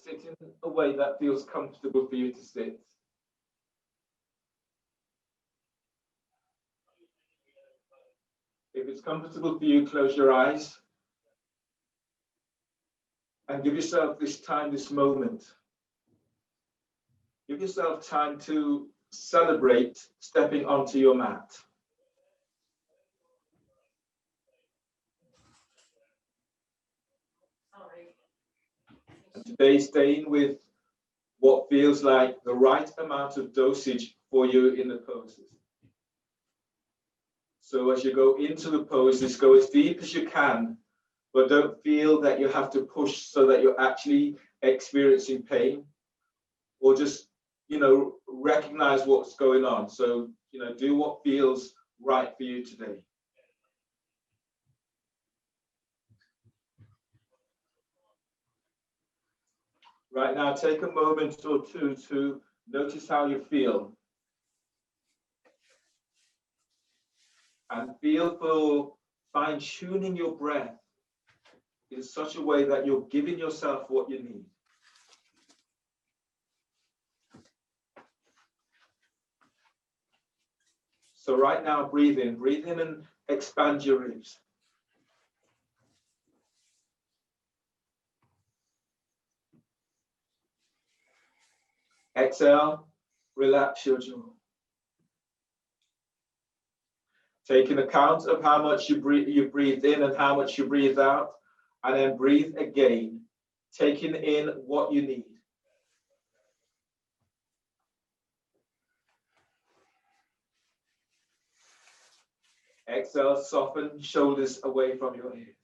Sit in a way that feels comfortable for you to sit. If it's comfortable for you, close your eyes and give yourself this time, this moment. Give yourself time to celebrate stepping onto your mat. And today, staying with what feels like the right amount of dosage for you in the poses. So as you go into the poses, go as deep as you can, but don't feel that you have to push so that you're actually experiencing pain, or just, recognize what's going on. So, do what feels right for you today. Right now, take a moment or two to notice how you feel. And feel for fine-tuning your breath in such a way that you're giving yourself what you need. So right now, breathe in and expand your ribs. Exhale, relax your jaw. Taking account of how much you breathe in and how much you breathe out, and then breathe again, taking in what you need. Exhale, soften shoulders away from your ears.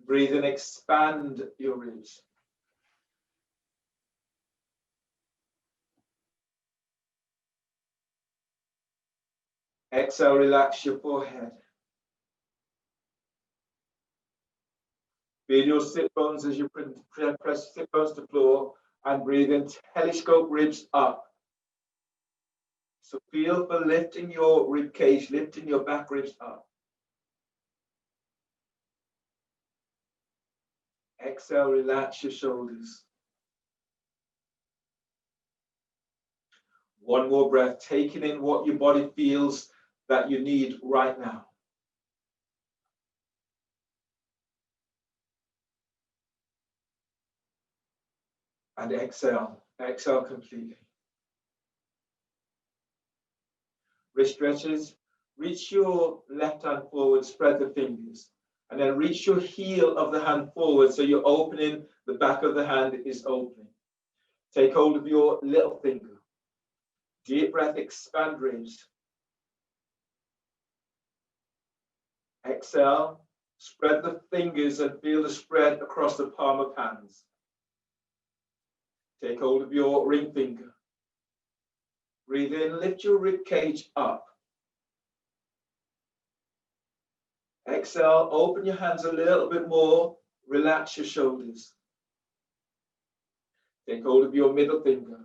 Breathe in, expand your ribs. Exhale, relax your forehead. Feel your sit bones as you press sit bones to the floor, and breathe in, telescope ribs up. So feel for lifting your rib cage, lifting your back ribs up. Exhale, relax your shoulders. One more breath, taking in what your body feels that you need right now. And exhale completely. Wrist stretches, reach your left hand forward, spread the fingers, and then reach your heel of the hand forward so you're opening, the back of the hand is opening. Take hold of your little finger. Deep breath, expand ribs. Exhale, spread the fingers and feel the spread across the palm of hands. Take hold of your ring finger. Breathe in, lift your rib cage up. Exhale, open your hands a little bit more, relax your shoulders. Take hold of your middle finger.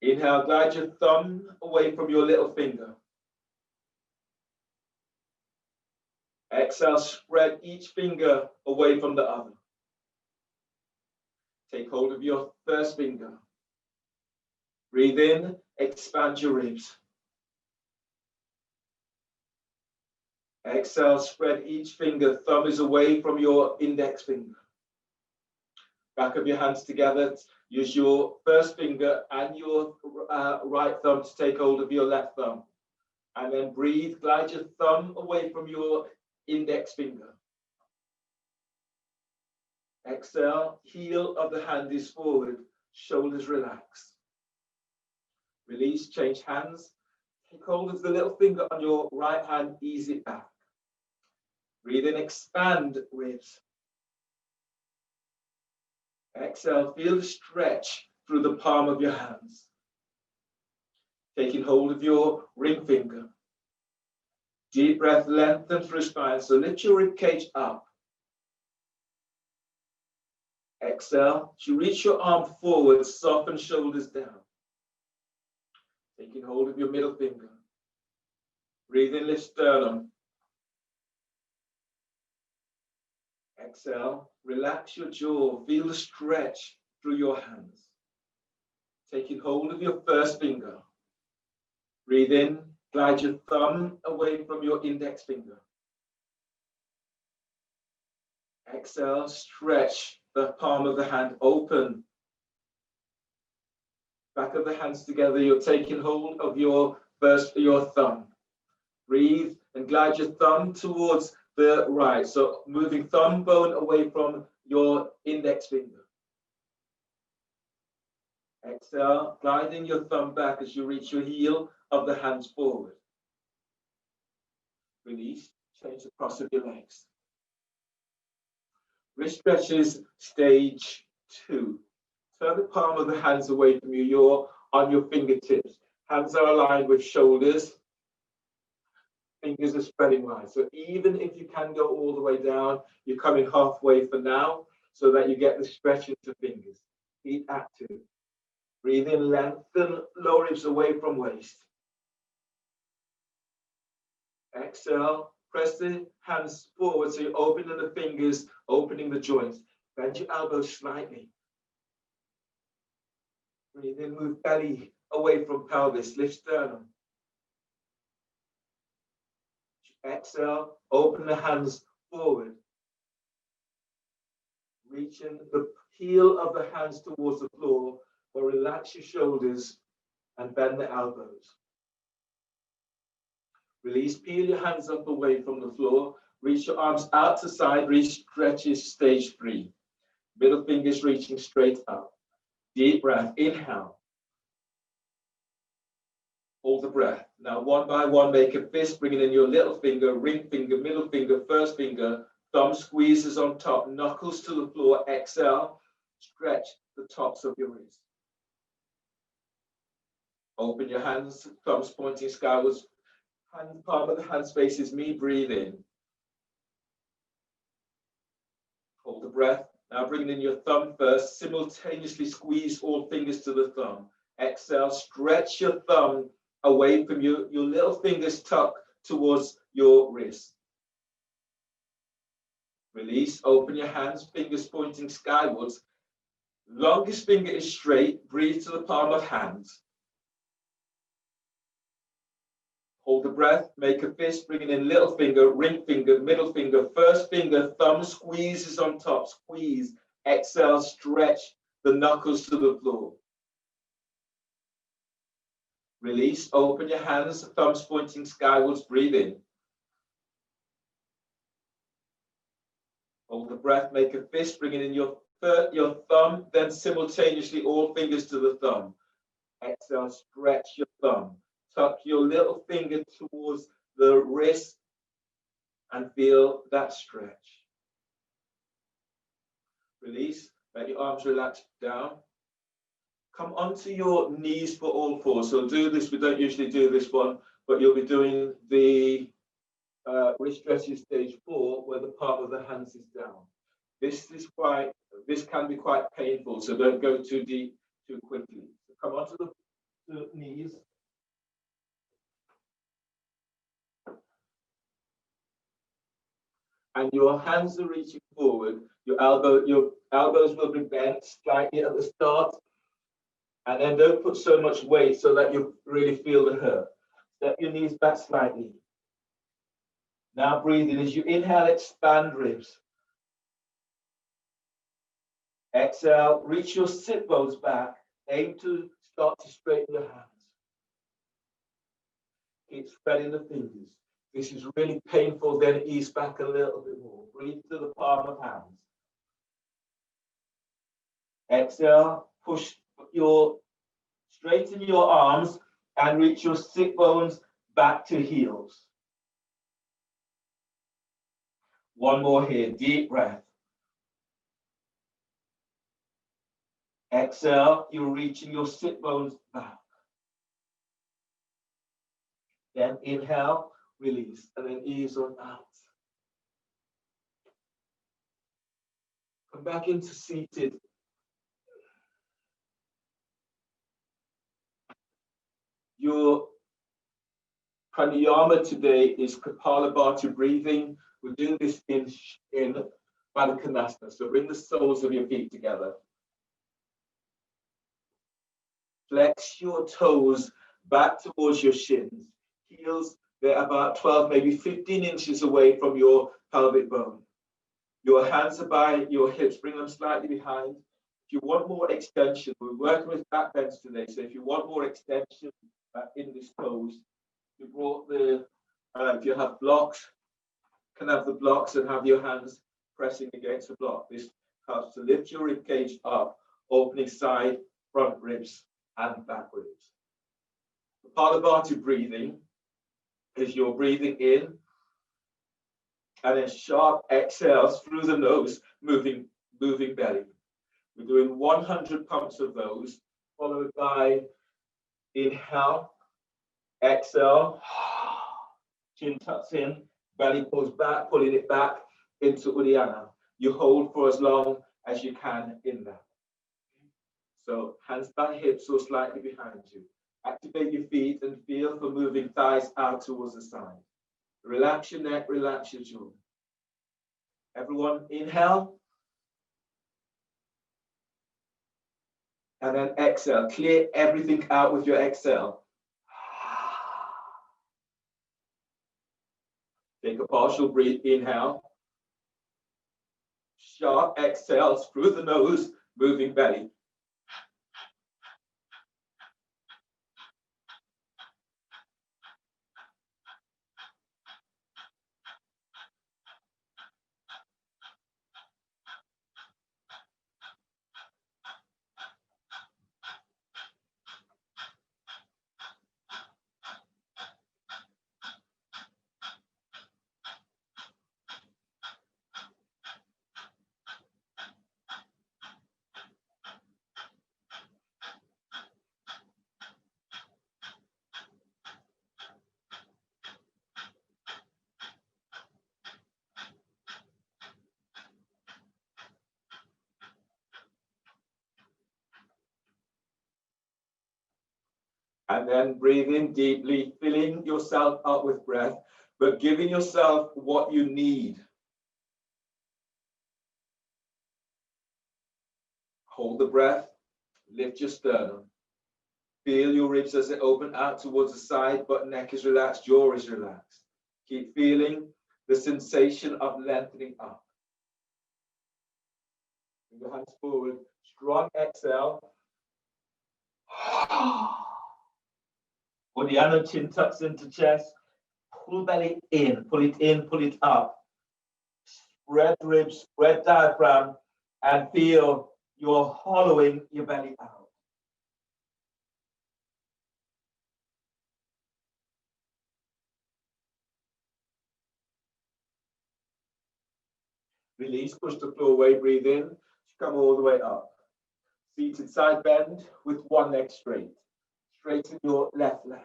Inhale, glide your thumb away from your little finger. Exhale, spread each finger away from the other. Take hold of your first finger. Breathe in, expand your ribs. Exhale, spread each finger. Thumb is away from your index finger. Back of your hands together. Use your first finger and your right thumb to take hold of your left thumb. And then breathe, glide your thumb away from your index finger. Exhale, heel of the hand is forward, shoulders relaxed. Release, change hands. Take hold of the little finger on your right hand, ease it back. Breathe in, expand ribs. Exhale, feel the stretch through the palm of your hands. Taking hold of your ring finger. Deep breath, lengthen through spine. So lift your rib cage up. Exhale, to reach your arm forward, soften shoulders down. Taking hold of your middle finger. Breathe in, lift sternum. Exhale, relax your jaw, feel the stretch through your hands. Taking hold of your first finger. Breathe in, glide your thumb away from your index finger. Exhale, stretch the palm of the hand open. Back of the hands together, you're taking hold of your thumb. Breathe and glide your thumb towards the right. So moving thumb bone away from your index finger. Exhale, gliding your thumb back as you reach your heel of the hands forward. Release, change the cross of your legs. Wrist stretches, stage 2. Turn the palm of the hands away from you. You're on your fingertips. Hands are aligned with shoulders. Fingers are spreading wide. So even if you can go all the way down, you're coming halfway for now so that you get the stretch into fingers. Feet active. Breathe in, lengthen lower ribs away from waist. Exhale, press the hands forward so you're opening the fingers, opening the joints. Bend your elbows slightly. Breathe in, move belly away from pelvis, lift sternum. Exhale, open the hands forward. Reaching the heel of the hands towards the floor, or relax your shoulders and bend the elbows. Release, peel your hands up away from the floor. Reach your arms out to side, reach stretches, stage 3. Middle fingers reaching straight up. Deep breath, inhale. Hold the breath. Now, one by one, make a fist, bringing in your little finger, ring finger, middle finger, first finger, thumb squeezes on top, knuckles to the floor. Exhale, stretch the tops of your wrists. Open your hands, thumbs pointing skywards. Hand, palm of the hand faces me, breathe in. Hold the breath. Now bringing in your thumb first, simultaneously squeeze all fingers to the thumb. Exhale, stretch your thumb away from you. Your little fingers tuck towards your wrist. Release, open your hands, fingers pointing skywards. Longest finger is straight, breathe to the palm of hands. Hold the breath, make a fist, bringing in little finger, ring finger, middle finger, first finger, thumb squeezes on top, squeeze. Exhale, stretch the knuckles to the floor. Release, open your hands, thumbs pointing skywards, breathe in. Hold the breath, make a fist, bringing in your thumb, then simultaneously all fingers to the thumb. Exhale, stretch your thumb. Tuck your little finger towards the wrist and feel that stretch. Release, let your arms relax down. Come onto your knees for all four. So do this, we don't usually do this one, but you'll be doing the wrist stretches stage 4 where the palm of the hands is down. This can be quite painful, so don't go too deep too quickly. So come onto the knees. And your hands are reaching forward. Your elbows will be bent slightly at the start. And then don't put so much weight so that you really feel the hurt. Step your knees back slightly. Now breathe in. As you inhale, expand ribs. Exhale, reach your sit bones back. Aim to start to straighten your hands. Keep spreading the fingers. This is really painful, then ease back a little bit more. Breathe to the palm of hands. Exhale, straighten your arms and reach your sit bones back to heels. One more here, deep breath. Exhale, you're reaching your sit bones back. Then inhale, release, and then ease on out. Come back into seated. Your pranayama today is Kapalabhati breathing. We're doing this in Baddha Konasana. So bring the soles of your feet together. Flex your toes back towards your shins. Heels, they're about 12, maybe 15 inches away from your pelvic bone. Your hands are by your hips. Bring them slightly behind. If you want more extension, we're working with back bends today. So if you want more extension in this pose, you brought the, if you have blocks, can have the blocks and have your hands pressing against the block. This helps to lift your rib cage up, opening side, front ribs, and back ribs. The Kapalabhati breathing is you're breathing in and then sharp exhales through the nose, moving belly. We're doing 100 pumps of those, followed by inhale, exhale, chin tucks in, belly pulls back, pulling it back into Uddiyana. You hold for as long as you can in that. So hands by hips or slightly behind you. Activate your feet and feel for moving thighs out towards the side. Relax your neck, relax your jaw. Everyone inhale. And then exhale. Clear everything out with your exhale. Take a partial breath, inhale. Sharp exhales through the nose, moving belly. And then breathe in deeply, filling yourself up with breath, but giving yourself what you need. Hold the breath, lift your sternum. Feel your ribs as they open out towards the side, but neck is relaxed, jaw is relaxed. Keep feeling the sensation of lengthening up. Bring your hands forward, strong exhale. Uddiyana, chin tucks into chest. Pull belly in, pull it up. Spread ribs, spread diaphragm, and feel you're hollowing your belly out. Release, push the floor away, breathe in, come all the way up. Seated side bend with one leg straight. Straighten your left leg.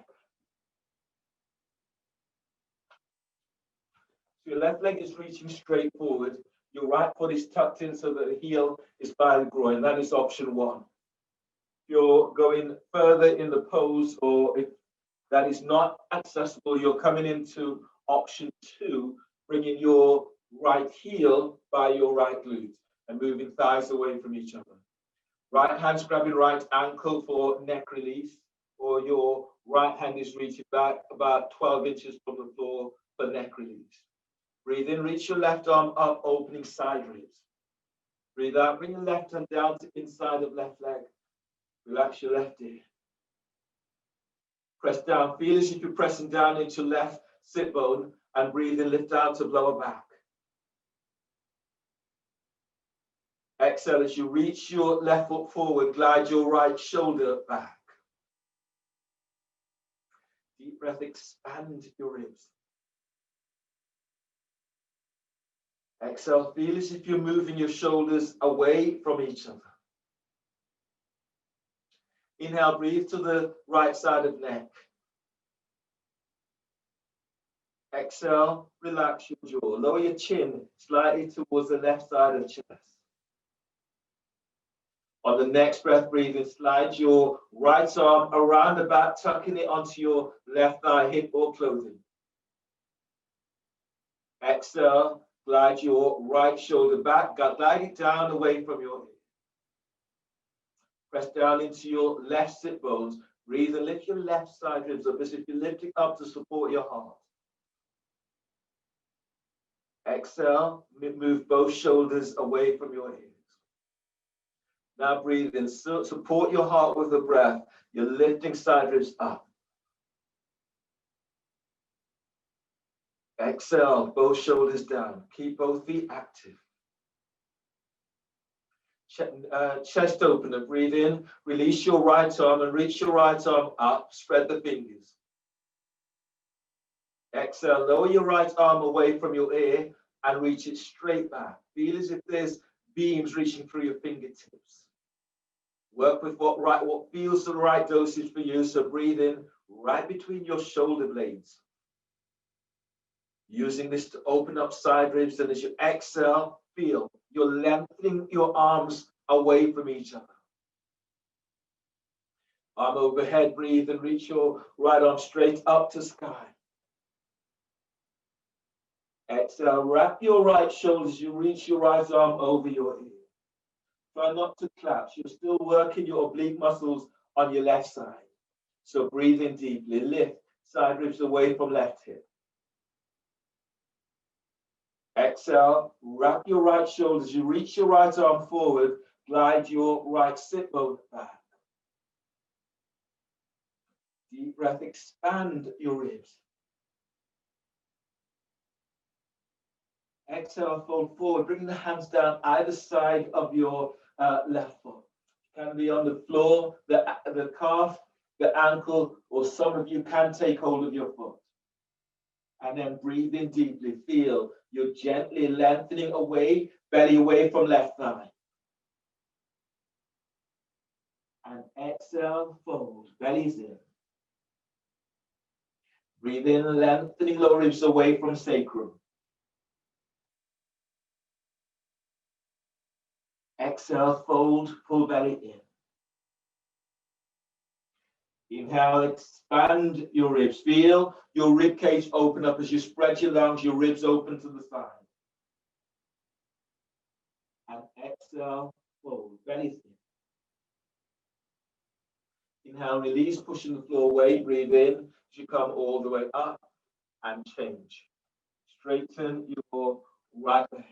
So your left leg is reaching straight forward. Your right foot is tucked in so that the heel is by the groin. That is option one. If you're going further in the pose, or if that is not accessible, you're coming into option two, bringing your right heel by your right glute and moving thighs away from each other. Right hand's grabbing right ankle for neck release, or your right hand is reaching back about 12 inches from the floor for neck release. Breathe in, reach your left arm up, opening side ribs. Breathe out, bring your left hand down to inside of left leg. Relax your left ear. Press down, feel as if you're pressing down into left sit bone, and breathe in, lift out to lower back. Exhale as you reach your left foot forward, glide your right shoulder back. Deep breath, expand your ribs. Exhale, feel as if you're moving your shoulders away from each other. Inhale, breathe to the right side of neck. Exhale, relax your jaw. Lower your chin slightly towards the left side of the chest. On the next breath, breathe in, slide your right arm around the back, tucking it onto your left thigh, hip or clothing. Exhale, Glide your right shoulder back, glide it down away from your hip. Press down into your left sit bones. Breathe and lift your left side ribs up as if you're lifting up to support your heart. Exhale, move both shoulders away from your hips. Now breathe in, support your heart with the breath. You're lifting side ribs up. Exhale, both shoulders down. Keep both feet active. Chest opener, breathe in, release your right arm and reach your right arm up, spread the fingers. Exhale, lower your right arm away from your ear and reach it straight back. Feel as if there's beams reaching through your fingertips. Work with what feels the right dosage for you, so breathe in right between your shoulder blades. Using this to open up side ribs, and as you exhale, feel you're lengthening your arms away from each other. Arm overhead, breathe and reach your right arm straight up to sky. Exhale, wrap your right shoulders, you reach your right arm over your ear. Try not to collapse, you're still working your oblique muscles on your left side. So breathe in deeply, lift side ribs away from left hip. Exhale, wrap your right shoulders, you reach your right arm forward, glide your right sit bone back. Deep breath, expand your ribs. Exhale, fold forward, bring the hands down either side of your left foot. It can be on the floor, the calf, the ankle, or some of you can take hold of your foot. And then breathe in deeply, feel you're gently lengthening away, belly away from left thigh. And exhale, fold, belly's in. Breathe in, lengthening lower ribs away from sacrum. Exhale, fold, pull belly in. Inhale, expand your ribs. Feel your rib cage open up as you spread your lungs, your ribs open to the side. And exhale, fold, belly in. Inhale, release, pushing the floor away. Breathe in as you come all the way up and change. Straighten your right leg.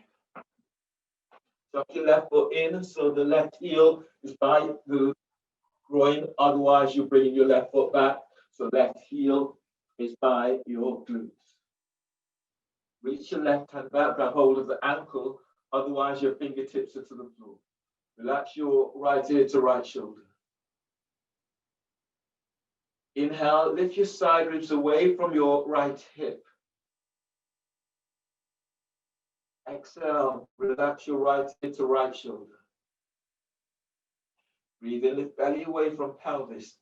Tuck your left foot in so the left heel is by the groin. Otherwise, you're bringing your left foot back. So left heel is by your glutes. Reach your left hand back, grab hold of the ankle. Otherwise, your fingertips are to the floor. Relax your right ear to right shoulder. Inhale, lift your side ribs away from your right hip. Exhale, relax your right ear to right shoulder. Breathe in, lift belly away from pelvis.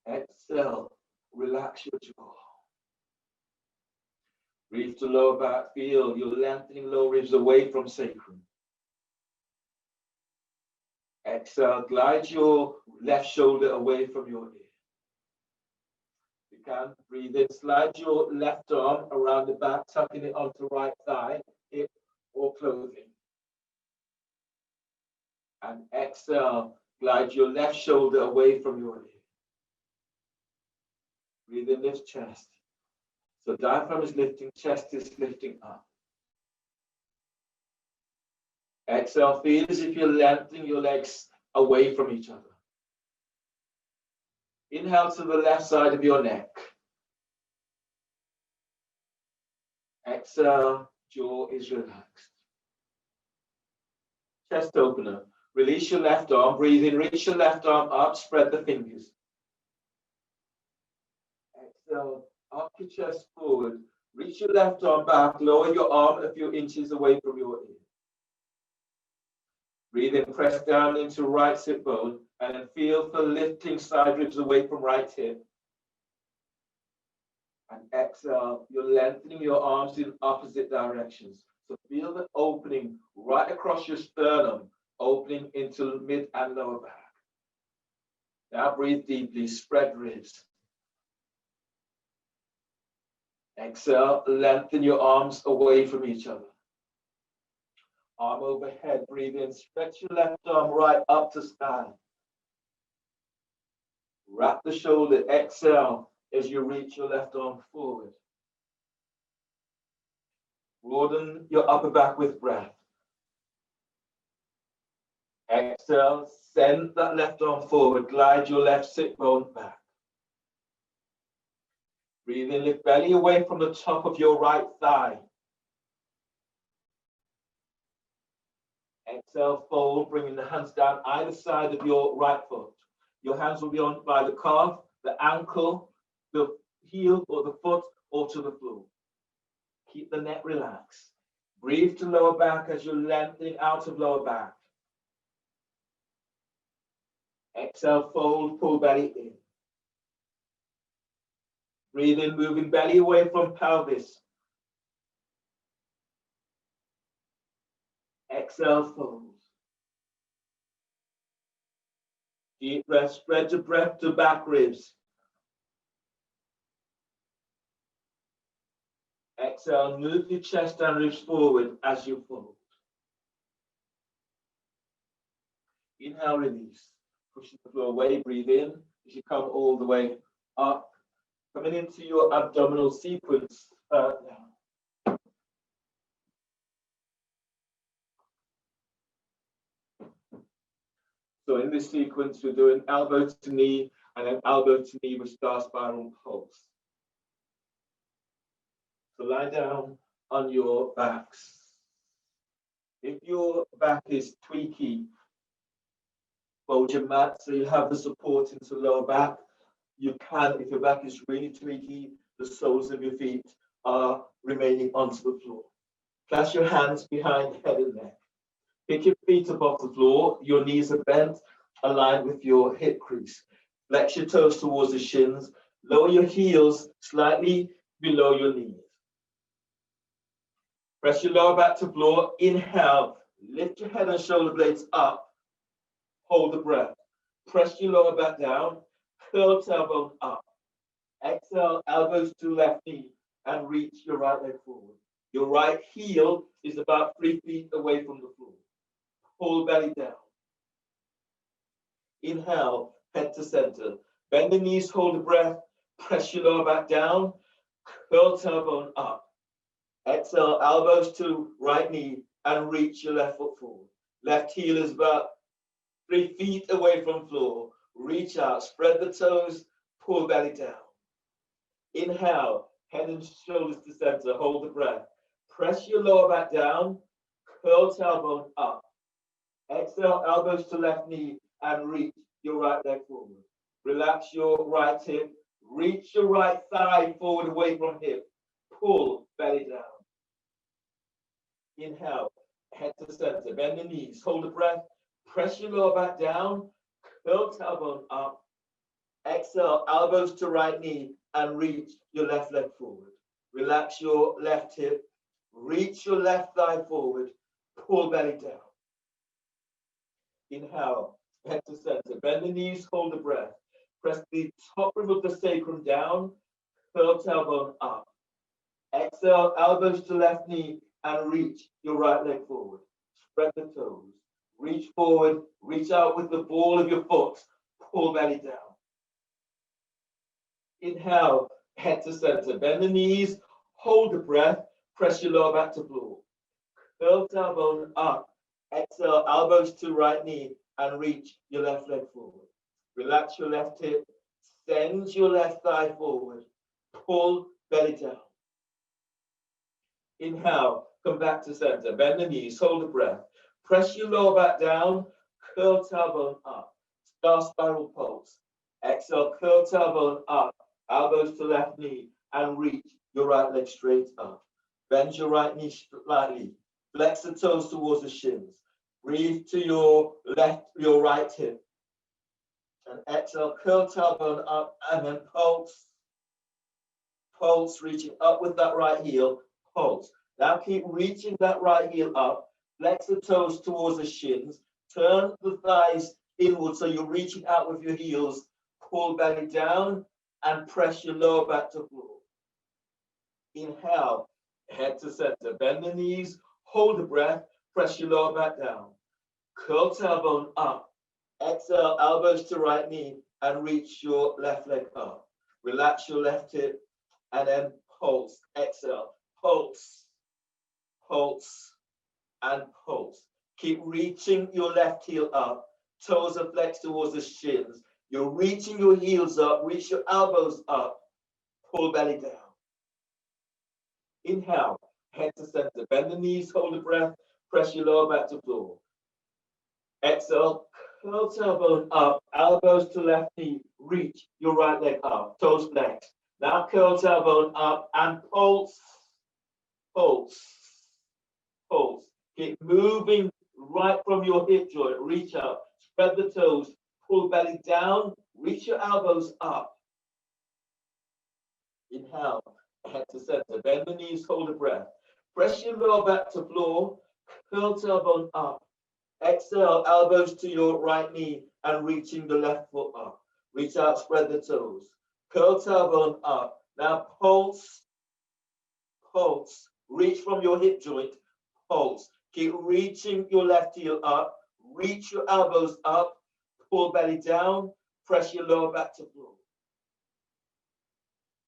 Exhale, relax your jaw. Breathe to lower back, feel you're lengthening lower ribs away from sacrum. Exhale, glide your left shoulder away from your ear. You can breathe in, slide your left arm around the back, tucking it onto right thigh, hip, or clothing. And exhale, glide your left shoulder away from your ear. Breathe in, lift chest. So diaphragm is lifting, chest is lifting up. Exhale, feel as if you're lengthening your legs away from each other. Inhale to the left side of your neck. Exhale, jaw is relaxed. Chest opener. Release your left arm, breathe in, reach your left arm up, spread the fingers. Exhale, up your chest forward. Reach your left arm back, lower your arm a few inches away from your ear. Breathe in, press down into right sit bone, and then feel for lifting side ribs away from right hip. And exhale, you're lengthening your arms in opposite directions. So feel the opening right across your sternum, opening into mid and lower back. Now breathe deeply, spread ribs. Exhale, lengthen your arms away from each other. Arm overhead, breathe in, stretch your left arm right up to sky. Wrap the shoulder, exhale as you reach your left arm forward. Broaden your upper back with breath. Exhale, send that left arm forward, glide your left sit bone back. Breathe in, lift belly away from the top of your right thigh. Exhale, fold, bringing the hands down either side of your right foot. Your hands will be on by the calf, the ankle, the heel or the foot, or to the floor. Keep the neck relaxed. Breathe to lower back as you're lengthening out of lower back. Exhale, fold, pull belly in. Breathe in, moving belly away from pelvis. Exhale, fold. Deep breath, spread your breath to back ribs. Exhale, move your chest and ribs forward as you fold. Inhale, release. Pushing the floor away, breathe in as you come all the way up. Coming into your abdominal sequence now. So in this sequence, we're doing elbow to knee and then elbow to knee with star spiral pulse. So lie down on your backs. If your back is tweaky, fold your mat so you have the support into lower back. You can, if your back is really tweaky, the soles of your feet are remaining onto the floor. Clasp your hands behind head and neck. Pick your feet up off the floor, your knees are bent, aligned with your hip crease. Flex your toes towards the shins, lower your heels slightly below your knees. Press your lower back to floor, inhale, lift your head and shoulder blades up, hold the breath. Press your lower back down, curl tailbone up. Exhale, elbows to left knee and reach your right leg forward. Your right heel is about 3 feet away from the floor. Pull belly down. Inhale, head to center. Bend the knees, hold the breath. Press your lower back down. Curl tailbone up. Exhale, elbows to right knee and reach your left foot forward. Left heel is about 3 feet away from floor. Reach out, spread the toes, pull belly down. Inhale, head and shoulders to center, hold the breath. Press your lower back down, curl tailbone up. Exhale, elbows to left knee and reach your right leg forward. Relax your right hip, reach your right thigh forward away from hip. Pull belly down. Inhale, head to center, bend the knees, hold the breath. Press your lower back down, curl tailbone up. Exhale, elbows to right knee and reach your left leg forward. Relax your left hip, reach your left thigh forward, pull belly down. Inhale, head to center, bend the knees, hold the breath. Press the top rib of the sacrum down, curl tailbone up. Exhale, elbows to left knee and reach your right leg forward. Spread the toes, reach forward, reach out with the ball of your foot, pull belly down. Inhale, head to center, bend the knees, hold the breath, press your lower back to floor. Curl tailbone up. Exhale, elbows to right knee and reach your left leg forward. Relax your left hip, send your left thigh forward, pull belly down. Inhale, come back to center, bend the knees, hold the breath. Press your lower back down, curl tailbone up, star spiral pulse. Exhale, curl tailbone up, elbows to left knee and reach your right leg straight up. Bend your right knee slightly, flex the toes towards the shins. Breathe to your right hip. And exhale, curl tailbone up and then pulse. Pulse, reaching up with that right heel, pulse. Now keep reaching that right heel up. Flex the toes towards the shins. Turn the thighs inward so you're reaching out with your heels. Pull belly down and press your lower back to floor. Inhale, head to center. Bend the knees, hold the breath, press your lower back down. Curl tailbone up. Exhale, elbows to right knee and reach your left leg up. Relax your left hip and then pulse. Exhale, pulse, pulse, and pulse. Keep reaching your left heel up. Toes are flexed towards the shins. You're reaching your heels up. Reach your elbows up. Pull belly down. Inhale, head to center. Bend the knees, hold the breath. Press your lower back to floor. Exhale, curl tailbone up. Elbows to left knee. Reach your right leg up. Toes flexed. Now curl tailbone up and pulse, pulse, pulse. Keep moving right from your hip joint. Reach out. Spread the toes. Pull belly down. Reach your elbows up. Inhale. Head to center. Bend the knees. Hold the breath. Press your lower back to floor. Curl tailbone up. Exhale. Elbows to your right knee and reaching the left foot up. Reach out. Spread the toes. Curl tailbone up. Now pulse. Pulse. Reach from your hip joint. Pulse. Keep reaching your left heel up. Reach your elbows up. Pull belly down. Press your lower back to floor.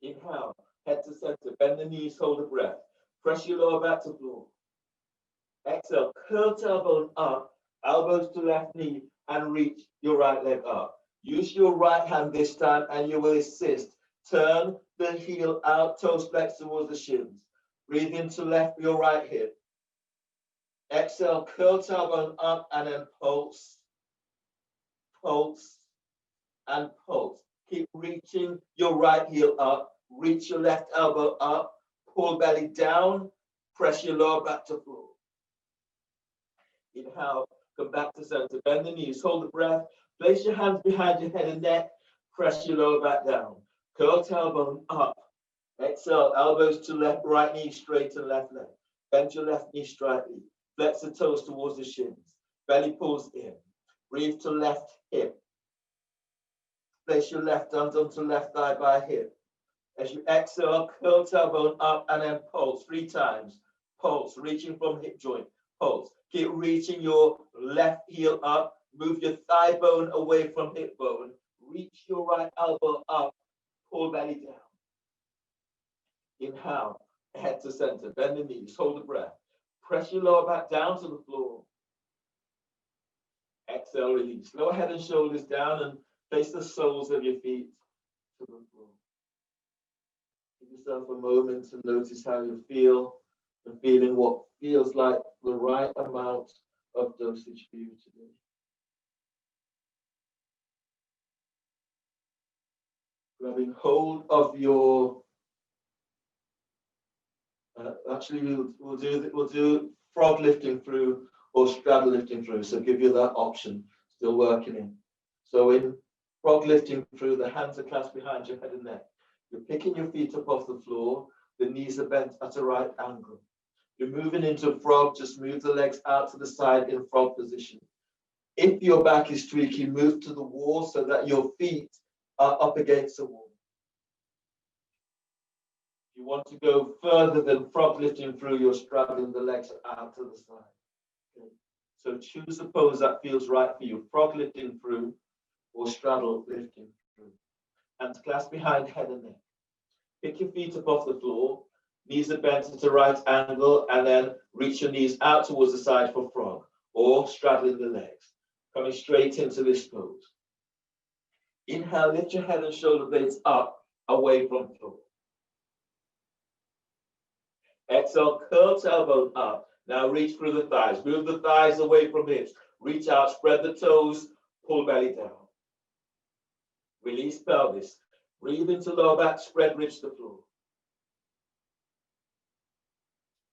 Inhale. Head to center. Bend the knees. Hold the breath. Press your lower back to floor. Exhale. Curl tailbone up. Elbows to left knee and reach your right leg up. Use your right hand this time and you will assist. Turn the heel out. Toes flexed towards the shins. Breathe into left your right hip. Exhale, curl tailbone up and then pulse, pulse, and pulse. Keep reaching your right heel up. Reach your left elbow up. Pull belly down. Press your lower back to floor. Inhale, come back to center. Bend the knees. Hold the breath. Place your hands behind your head and neck. Press your lower back down. Curl tailbone up. Exhale, elbows to left, right knee straight and left leg. Bend your left knee slightly. Flex the toes towards the shins. Belly pulls in. Breathe to left hip. Place your left arm onto left thigh by hip. As you exhale, curl tailbone up and then pulse 3 times. Pulse, reaching from hip joint. Pulse. Keep reaching your left heel up. Move your thigh bone away from hip bone. Reach your right elbow up. Pull belly down. Inhale, head to center. Bend the knees. Hold the breath. Press your lower back down to the floor. Exhale, release. Lower head and shoulders down and place the soles of your feet to the floor. Give yourself a moment to notice how you feel and feeling what feels like the right amount of dosage for you today. Grabbing hold of your actually, we'll do frog lifting through or straddle lifting through. So give you that option. Still working in. So in frog lifting through, the hands are clasped behind your head and neck. You're picking your feet up off the floor. The knees are bent at a right angle. You're moving into frog. Just move the legs out to the side in frog position. If your back is tweaky, move to the wall so that your feet are up against the wall. You want to go further than frog lifting through, you're straddling the legs out to the side. Okay. So choose a pose that feels right for you. Frog lifting through or straddle lifting through. Hands clasped behind head and neck. Pick your feet up off the floor. Knees are bent at a right angle and then reach your knees out towards the side for frog or straddling the legs. Coming straight into this pose. Inhale, lift your head and shoulder blades up away from the floor. Exhale, curl tailbone up. Now reach through the thighs. Move the thighs away from hips. Reach out, spread the toes, pull belly down. Release pelvis. Breathe into lower back, spread ribs to floor.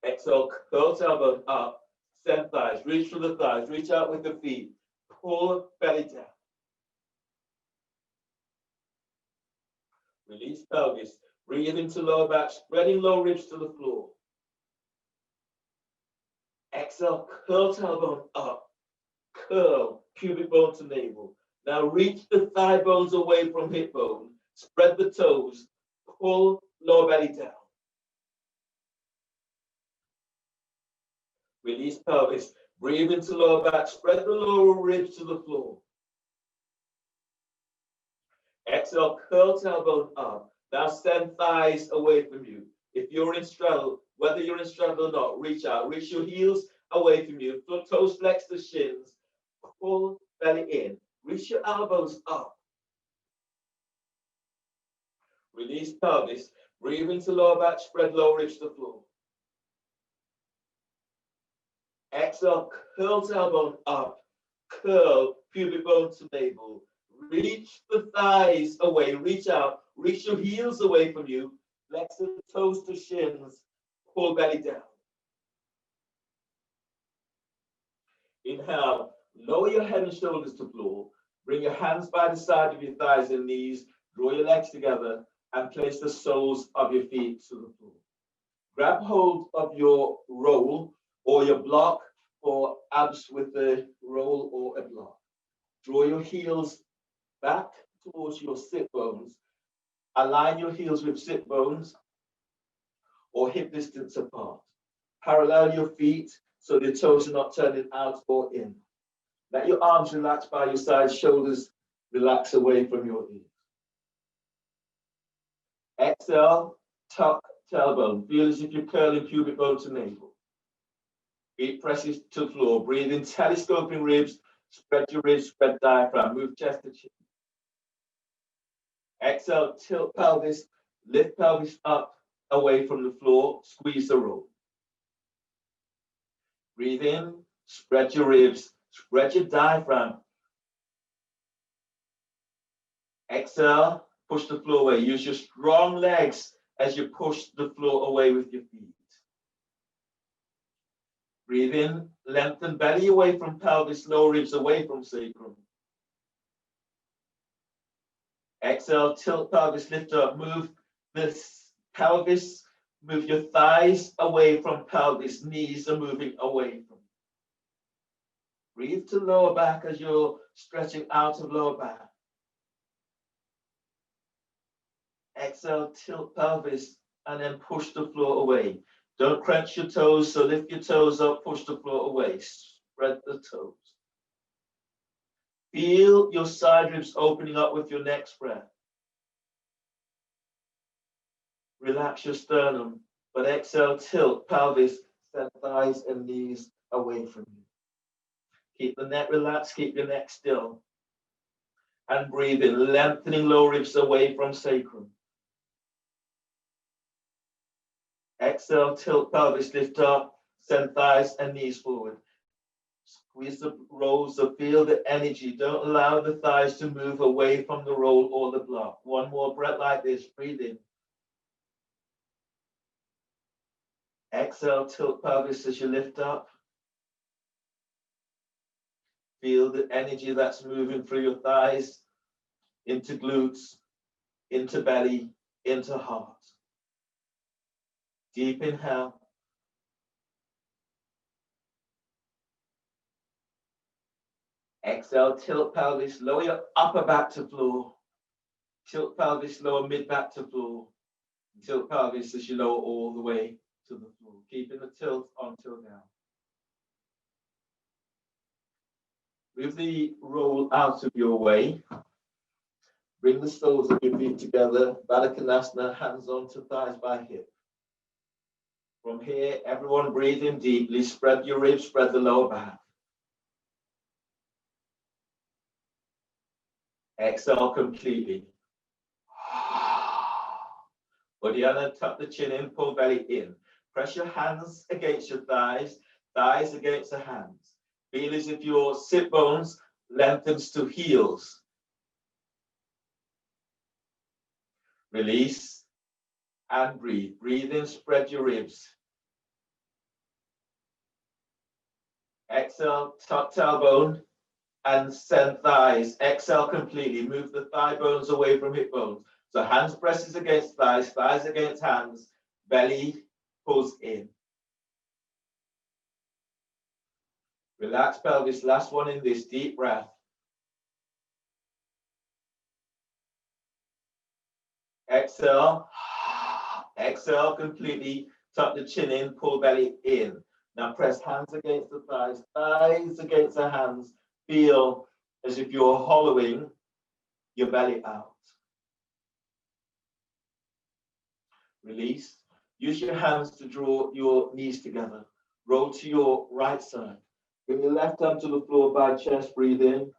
Exhale, curl tailbone up. Send thighs. Reach through the thighs. Reach out with the feet. Pull belly down. Release pelvis. Breathe into lower back, spreading low ribs to the floor. Exhale, curl tailbone up. Curl pubic bone to navel. Now reach the thigh bones away from hip bone. Spread the toes. Pull lower belly down. Release pelvis. Breathe into lower back. Spread the lower ribs to the floor. Exhale, curl tailbone up. Now send thighs away from you. If you're in straddle, whether you're in straddle or not, reach out. Reach your heels away from you. Toes flex the shins. Pull belly in. Reach your elbows up. Release pelvis. Breathe into lower back. Spread lower ribs to the floor. Exhale, curl tailbone up. Curl pubic bone to navel. Reach the thighs away. Reach out. Reach your heels away from you. Flex the toes to shins. Pull belly down. Inhale. Lower your head and shoulders to floor. Bring your hands by the side of your thighs and knees. Draw your legs together and place the soles of your feet to the floor. Grab hold of your roll or your block or abs with the roll or a block. Draw your heels back towards your sit bones. Align your heels with sit bones or hip distance apart. Parallel your feet so the toes are not turning out or in. Let your arms relax by your sides, shoulders relax away from your ears. Exhale, tuck tailbone. Feel as if you're curling pubic bone to navel. Feet presses to floor. Breathe in, telescoping ribs. Spread your ribs, spread diaphragm. Move chest to chin. Exhale, tilt pelvis. Lift pelvis up, away from the floor. Squeeze the roll. Breathe in, spread your ribs, spread your diaphragm. Exhale, push the floor away. Use your strong legs as you push the floor away with your feet. Breathe in, lengthen belly away from pelvis, lower ribs away from sacrum. Exhale, tilt pelvis, lift up, move this pelvis, move your thighs away from pelvis, knees are moving away from. Breathe to lower back as you're stretching out of lower back. Exhale, tilt pelvis, and then push the floor away. Don't crunch your toes, so lift your toes up, push the floor away. Spread the toes. Feel your side ribs opening up with your next breath. Relax your sternum, but exhale, tilt pelvis, send thighs and knees away from you. Keep the neck relaxed, keep your neck still. And breathe in, lengthening lower ribs away from sacrum. Exhale, tilt pelvis, lift up, send thighs and knees forward. Squeeze the rolls, so feel the energy. Don't allow the thighs to move away from the roll or the block. One more breath like this, breathe in. Exhale, tilt pelvis as you lift up. Feel the energy that's moving through your thighs, into glutes, into belly, into heart. Deep inhale. Exhale, tilt pelvis, lower your upper back to floor. Tilt pelvis, lower mid back to floor. Tilt pelvis as you lower all the way to the floor. Keeping the tilt until now. Move the roll out of your way. Bring the soles of your feet together. Baddha Konasana, hands onto thighs by hip. From here, everyone breathe in deeply. Spread your ribs, spread the lower back. Exhale completely. Uddiyana, tuck the chin in, pull belly in. Press your hands against your thighs, thighs against the hands. Feel as if your sit bones lengthens to heels. Release and breathe. Breathe in, spread your ribs. Exhale, tuck tailbone and send thighs. Exhale completely. Move the thigh bones away from hip bones. So hands presses against thighs, thighs against hands, belly pulls in. Relax pelvis, last one in this, deep breath. Exhale, exhale completely, tuck the chin in, pull belly in. Now press hands against the thighs, thighs against the hands. Feel as if you're hollowing your belly out. Release. Use your hands to draw your knees together. Roll to your right side. Bring your left arm to the floor by chest. Breathe in.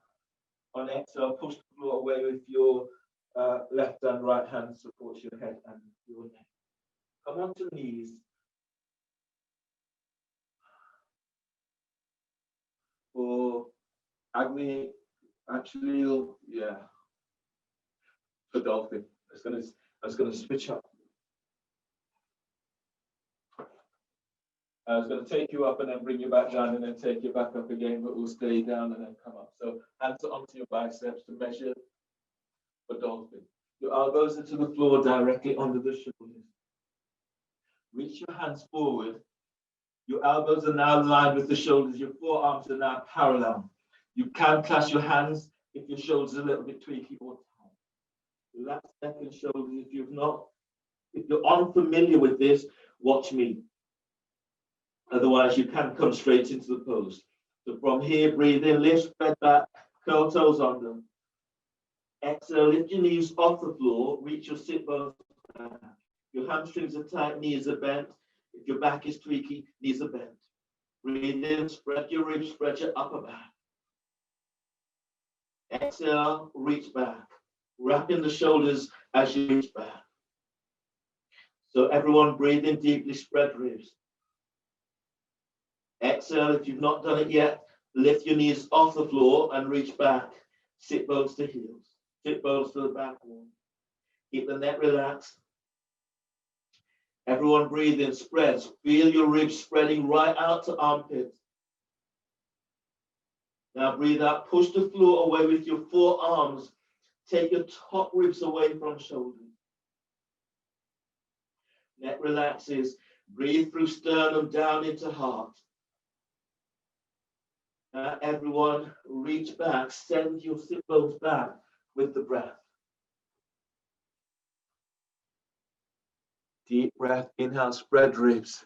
On exhale, push the floor away with your left and right hand supports your head and your neck. Come on to knees. For Agni, actually, yeah. For dolphin, I was gonna switch up. I was going to take you up and then bring you back down and then take you back up again, but we'll stay down and then come up. So hands onto your biceps to measure for dolphin. Your elbows are to the floor directly under the shoulders. Reach your hands forward. Your elbows are now aligned with the shoulders. Your forearms are now parallel. You can clasp your hands if your shoulders are a little bit tweaky or tight. Relax neck and shoulders. If you're unfamiliar with this, watch me. Otherwise, you can come straight into the pose. So from here, breathe in, lift, spread back, curl toes under. Exhale, lift your knees off the floor, reach your sit bones back. Your hamstrings are tight, knees are bent. If your back is tweaky, knees are bent. Breathe in, spread your ribs, spread your upper back. Exhale, reach back. Wrap in the shoulders as you reach back. So everyone breathe in deeply, spread ribs. Exhale, if you've not done it yet, lift your knees off the floor and reach back. Sit bones to heels, sit bones to the back wall. Keep the neck relaxed. Everyone breathe in, spreads. Feel your ribs spreading right out to armpits. Now breathe out, push the floor away with your forearms. Take your top ribs away from shoulders. Neck relaxes. Breathe through sternum down into heart. Everyone reach back, send your sit bones back with the breath. Deep breath, inhale, spread ribs.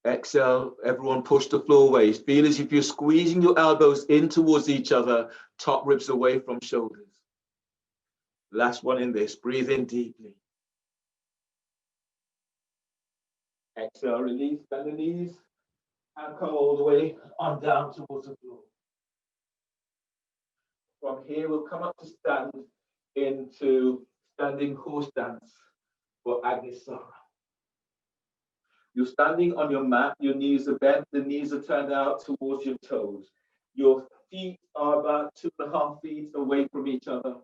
Exhale, everyone push the floor away. Feel as if you're squeezing your elbows in towards each other, top ribs away from shoulders. Last one in this, breathe in deeply. Exhale, release, bend the knees. And come all the way on down towards the floor. From here, we'll come up to stand into standing horse dance for Agni Sara. You're standing on your mat, your knees are bent, the knees are turned out towards your toes. Your feet are about 2.5 feet away from each other.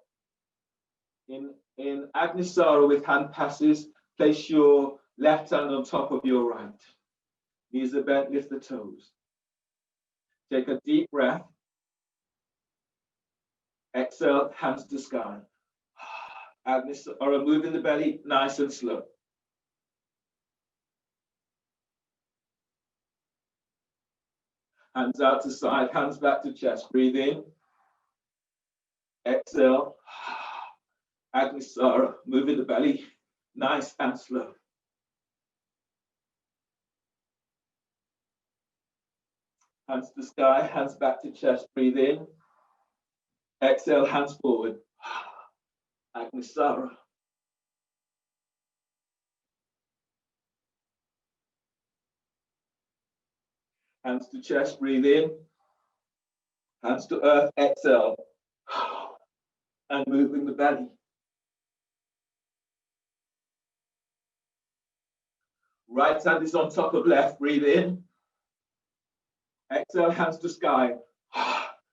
In Agni Sara with hand passes, place your left hand on top of your right. Knees are bent, lift the toes. Take a deep breath. Exhale, hands to sky. Agni Sara, moving the belly nice and slow. Hands out to side, hands back to chest. Breathe in. Exhale. Agni Sara, moving the belly nice and slow. Hands to sky, hands back to chest. Breathe in. Exhale, hands forward. Agni Sara. Hands to chest, breathe in. Hands to earth, exhale. And moving the belly. Right hand is on top of left, breathe in. Exhale, hands to sky.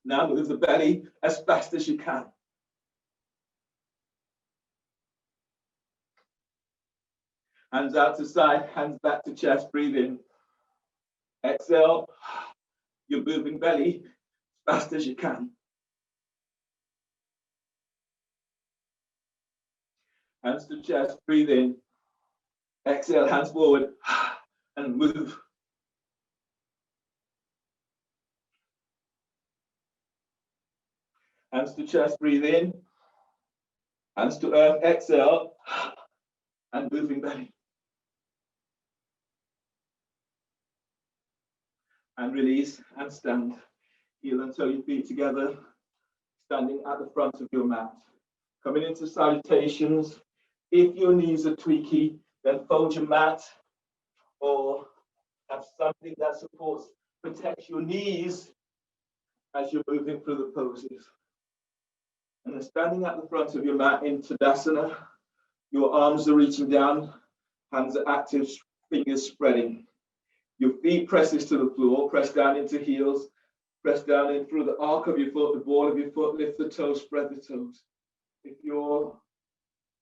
Now move the belly as fast as you can. Hands out to side, hands back to chest, breathe in. Exhale, you're moving belly as fast as you can. Hands to chest, breathe in. Exhale, hands forward and move. Hands to chest, breathe in. Hands to earth, exhale, and moving belly. And release and stand. Heel and toe your feet together, standing at the front of your mat. Coming into salutations. If your knees are tweaky, then fold your mat or have something that supports, protects your knees as you're moving through the poses. And then standing at the front of your mat in Tadasana, your arms are reaching down, hands are active, fingers spreading. Your feet presses to the floor, press down into heels, press down in through the arc of your foot, the ball of your foot, lift the toes, spread the toes. If your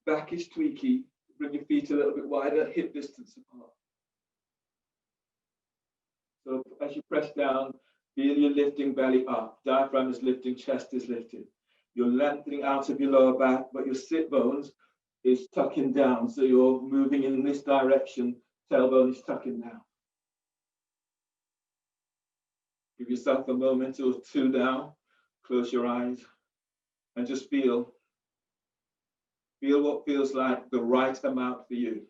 back is tweaky, bring your feet a little bit wider, hip distance apart. So as you press down, feel your lifting belly up, diaphragm is lifting, chest is lifted. You're lengthening out of your lower back, but your sit bones is tucking down. So you're moving in this direction, tailbone is tucking down. Give yourself a moment or two now. Close your eyes and just feel what feels like the right amount for you.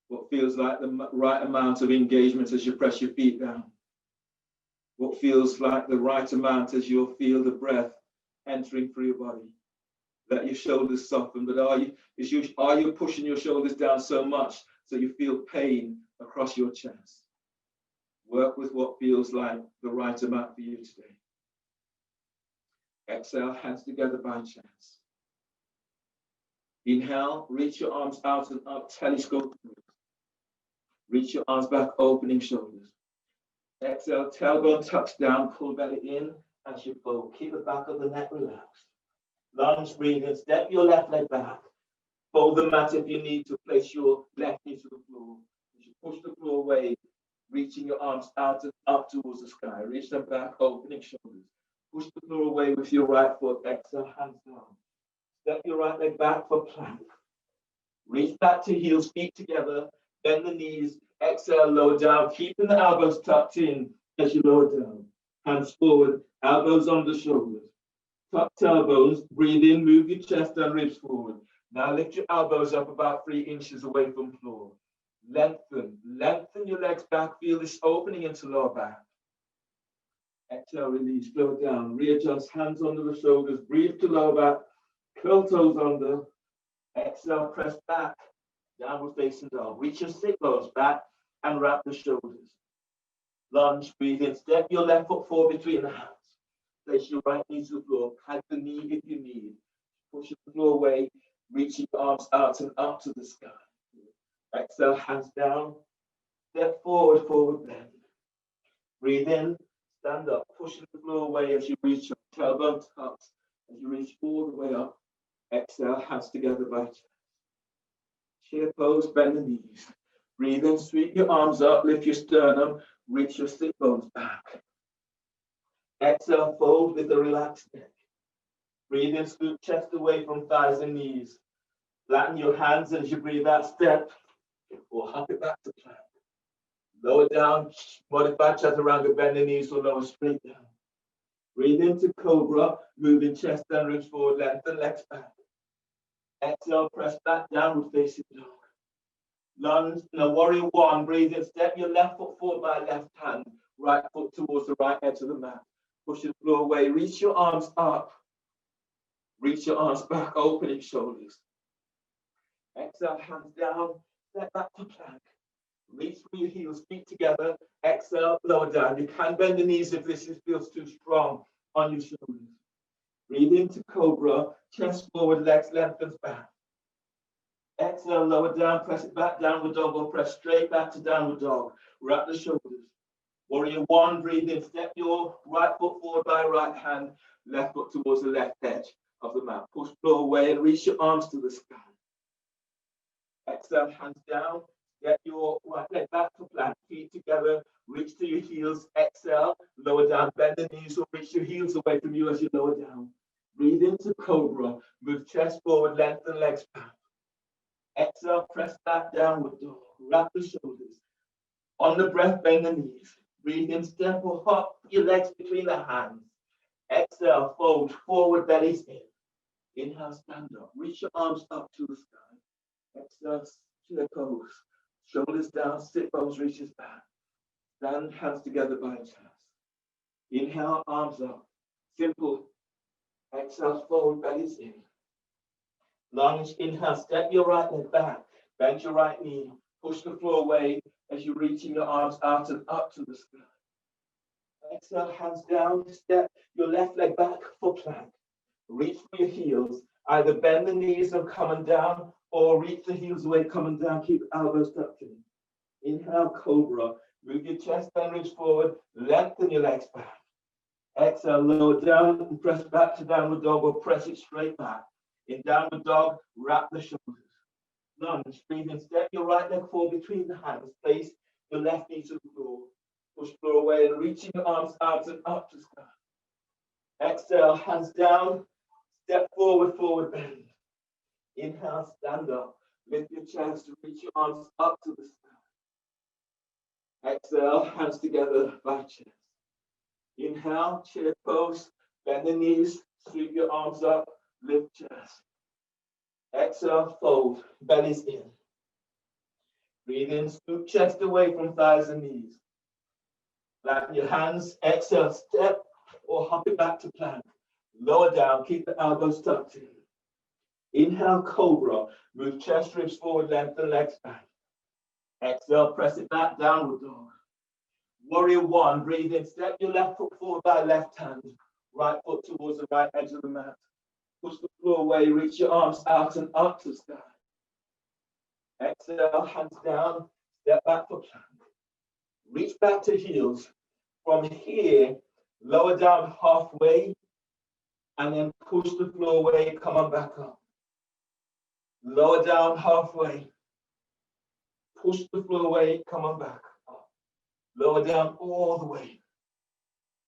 What feels like the right amount of engagement as you press your feet down. What feels like the right amount as you feel the breath entering through your body. Let your shoulders soften, but are you pushing your shoulders down so much so you feel pain across your chest? Work with what feels like the right amount for you today. Exhale, hands together by chest. Inhale, reach your arms out and up, telescope. Reach your arms back, opening shoulders. Exhale, tailbone tucks down, pull belly in as you fold. Keep the back of the neck relaxed. Lunge, breathe in, step your left leg back. Fold the mat if you need to, place your left knee to the floor. As you push the floor away, reaching your arms out and up towards the sky. Reach them back, opening shoulders. Push the floor away with your right foot. Exhale, hands down. Step your right leg back for plank. Reach back to heels, feet together. Bend the knees. Exhale, lower down. Keeping the elbows tucked in as you lower down. Hands forward, elbows on the shoulders. Tuck tailbones. Breathe in, move your chest and ribs forward. Now lift your elbows up about 3 inches away from floor. Lengthen your legs back. Feel this opening into lower back. Exhale, release, flow down. Readjust, hands under the shoulders. Breathe to lower back. Curl toes under. Exhale, press back. Downward facing dog. Reach your sit bones back and wrap the shoulders. Lunge, breathe in. Step your left foot forward between the hands. Place your right knee to the floor. Pad the knee if you need. Push the floor away. Reaching your arms out and up to the sky. Exhale, hands down. Step forward, forward bend. Breathe in, stand up, pushing the floor away as you reach your tailbone tucks, as you reach all the way up. Exhale, hands together by chest. Chair pose, bend the knees. Breathe in, sweep your arms up, lift your sternum, reach your sit bones back. Exhale, fold with a relaxed neck. Breathe in, scoop chest away from thighs and knees. Flatten your hands as you breathe out, step, or hop it back to plank. Lower down, modified chaturanga, bend the knees or lower straight down. Breathe into cobra, moving chest and ribs forward, lengthen legs back. Exhale, press back, downward facing dog. Lunge, warrior one, breathe in, step your left foot forward by left hand, right foot towards the right edge of the mat. Push the floor away, reach your arms up. Reach your arms back, opening shoulders. Exhale, hands down, step back to plank. Reach for your heels, feet together. Exhale, lower down. You can bend the knees if this feels too strong on your shoulders. Breathe into cobra, chest forward, legs lengthens back. Exhale, lower down, press it back, downward dog, or press straight back to downward dog. Wrap the shoulders. Warrior one, breathe in, step your right foot forward by right hand, left foot towards the left edge of the mat. Push floor away and reach your arms to the sky. Exhale, hands down. Get your right leg back to plank, feet together, reach to your heels. Exhale, lower down, bend the knees or reach your heels away from you as you lower down. Breathe into cobra, move chest forward, lengthen legs back. Exhale, press back, downward dog, wrap the shoulders. On the breath, bend the knees. Breathe in, step or hop your legs between the hands. Exhale, fold, forward, bellies in. Inhale, stand up, reach your arms up to the sky. Exhale, chair pose. Shoulders down, sit bones reaches back. Stand, hands together by chest. Inhale, arms up. Simple. Exhale, forward, bellies in. Lunge, inhale, step your right leg back. Bend your right knee. Push the floor away as you're reaching your arms out and up to the sky. Exhale, hands down. Step your left leg back for plank. Reach for your heels. Either bend the knees and coming down, or reach the heels away, coming down. Keep the elbows tucked in. Inhale, cobra. Move your chest and reach forward. Lengthen your legs back. Exhale, lower down and press back to downward dog, or press it straight back. In downward dog, wrap the shoulders. Lunge, breathe in, step your right leg forward between the hands. Place your left knee to the floor. Push the floor away and reaching your arms out and up to sky. Exhale, hands down. Step forward, forward bend. Inhale, stand up. Lift your chest to reach your arms up to the sky. Exhale, hands together, back chest. Inhale, chair pose. Bend the knees, sweep your arms up, lift chest. Exhale, fold, bellies in. Breathe in, scoop chest away from thighs and knees. Flatten your hands. Exhale, step or hop it back to plank. Lower down, keep the elbows tucked in. Inhale, cobra. Move chest, ribs forward, lengthen legs back. Exhale, press it back, downward dog. Warrior one, breathe in, step your left foot forward by left hand. Right foot towards the right edge of the mat. Push the floor away, reach your arms out and up to sky. Exhale, hands down, step back for plank. Reach back to heels. From here, lower down halfway, and then push the floor away, come on back up. Lower down halfway. Push the floor away, come on back up. Lower down all the way.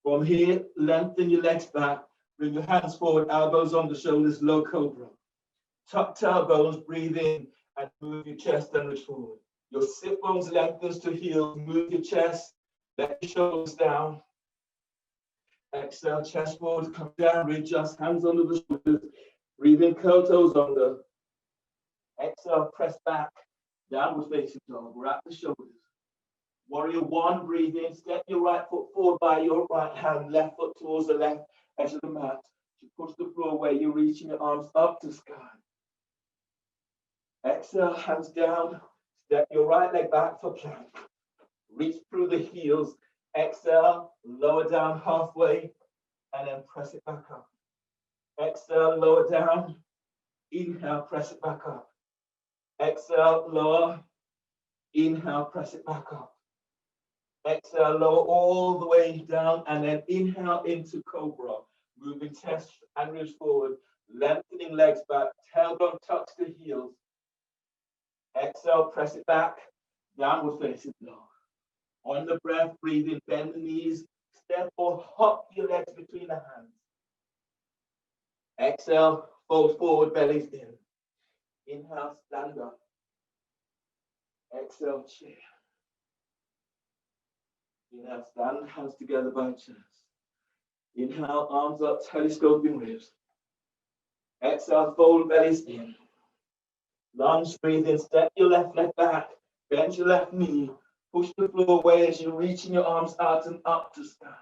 From here, lengthen your legs back. Bring your hands forward, elbows on the shoulders, low cobra. Tuck tailbones, breathe in, and move your chest and reach forward. Your sit bones lengthens to heels, move your chest, let your shoulders down. Exhale, chest forward, come down, readjust, hands under the shoulders. Breathe in, curl toes under. Exhale, press back, downward facing dog, wrap the shoulders. Warrior one, breathe in, step your right foot forward by your right hand, left foot towards the left edge of the mat. You push the floor away, you're reaching your arms up to sky. Exhale, hands down, step your right leg back for plank. Reach through the heels. Exhale, lower down halfway, and then press it back up. Exhale, lower down. Inhale, press it back up. Exhale, lower. Inhale, press it back up. Exhale, lower all the way down, and then inhale into cobra. Moving chest and ribs forward, lengthening legs back, tailbone tucks the heels. Exhale, press it back, downward facing dog. On the breath, breathe in, bend the knees, step or hop your legs between the hands. Exhale, fold forward, bellies in. Inhale, stand up. Exhale, chair. Inhale, stand, hands together by chest. Inhale, arms up, telescoping ribs. Exhale, fold, bellies in. Lunge, breathe in, step your left leg back, bend your left knee, push the floor away as you're reaching your arms out and up to stand.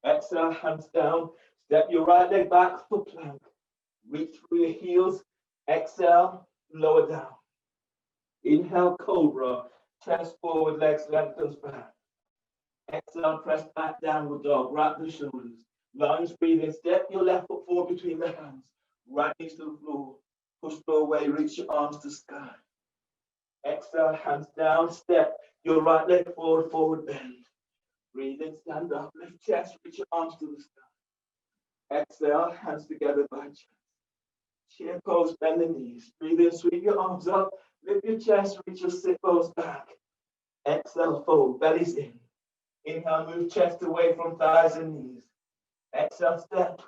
Exhale, hands down, step your right leg back for plank. Reach through your heels, exhale, lower down. Inhale, cobra, chest forward, legs lengthens back. Exhale, press back, downward dog, wrap the shoulders. Lunge, breathe in, step your left foot forward between the hands. Right knees to the floor. Push floor away, reach your arms to sky. Exhale, hands down, step your right leg forward, forward bend. Breathe in, stand up, lift chest, reach your arms to the sky. Exhale, hands together by chest. Chair pose, bend the knees. Breathe in, sweep your arms up, lift your chest, reach your sit bones back. Exhale, fold, bellies in. Inhale, move chest away from thighs and knees. Exhale, step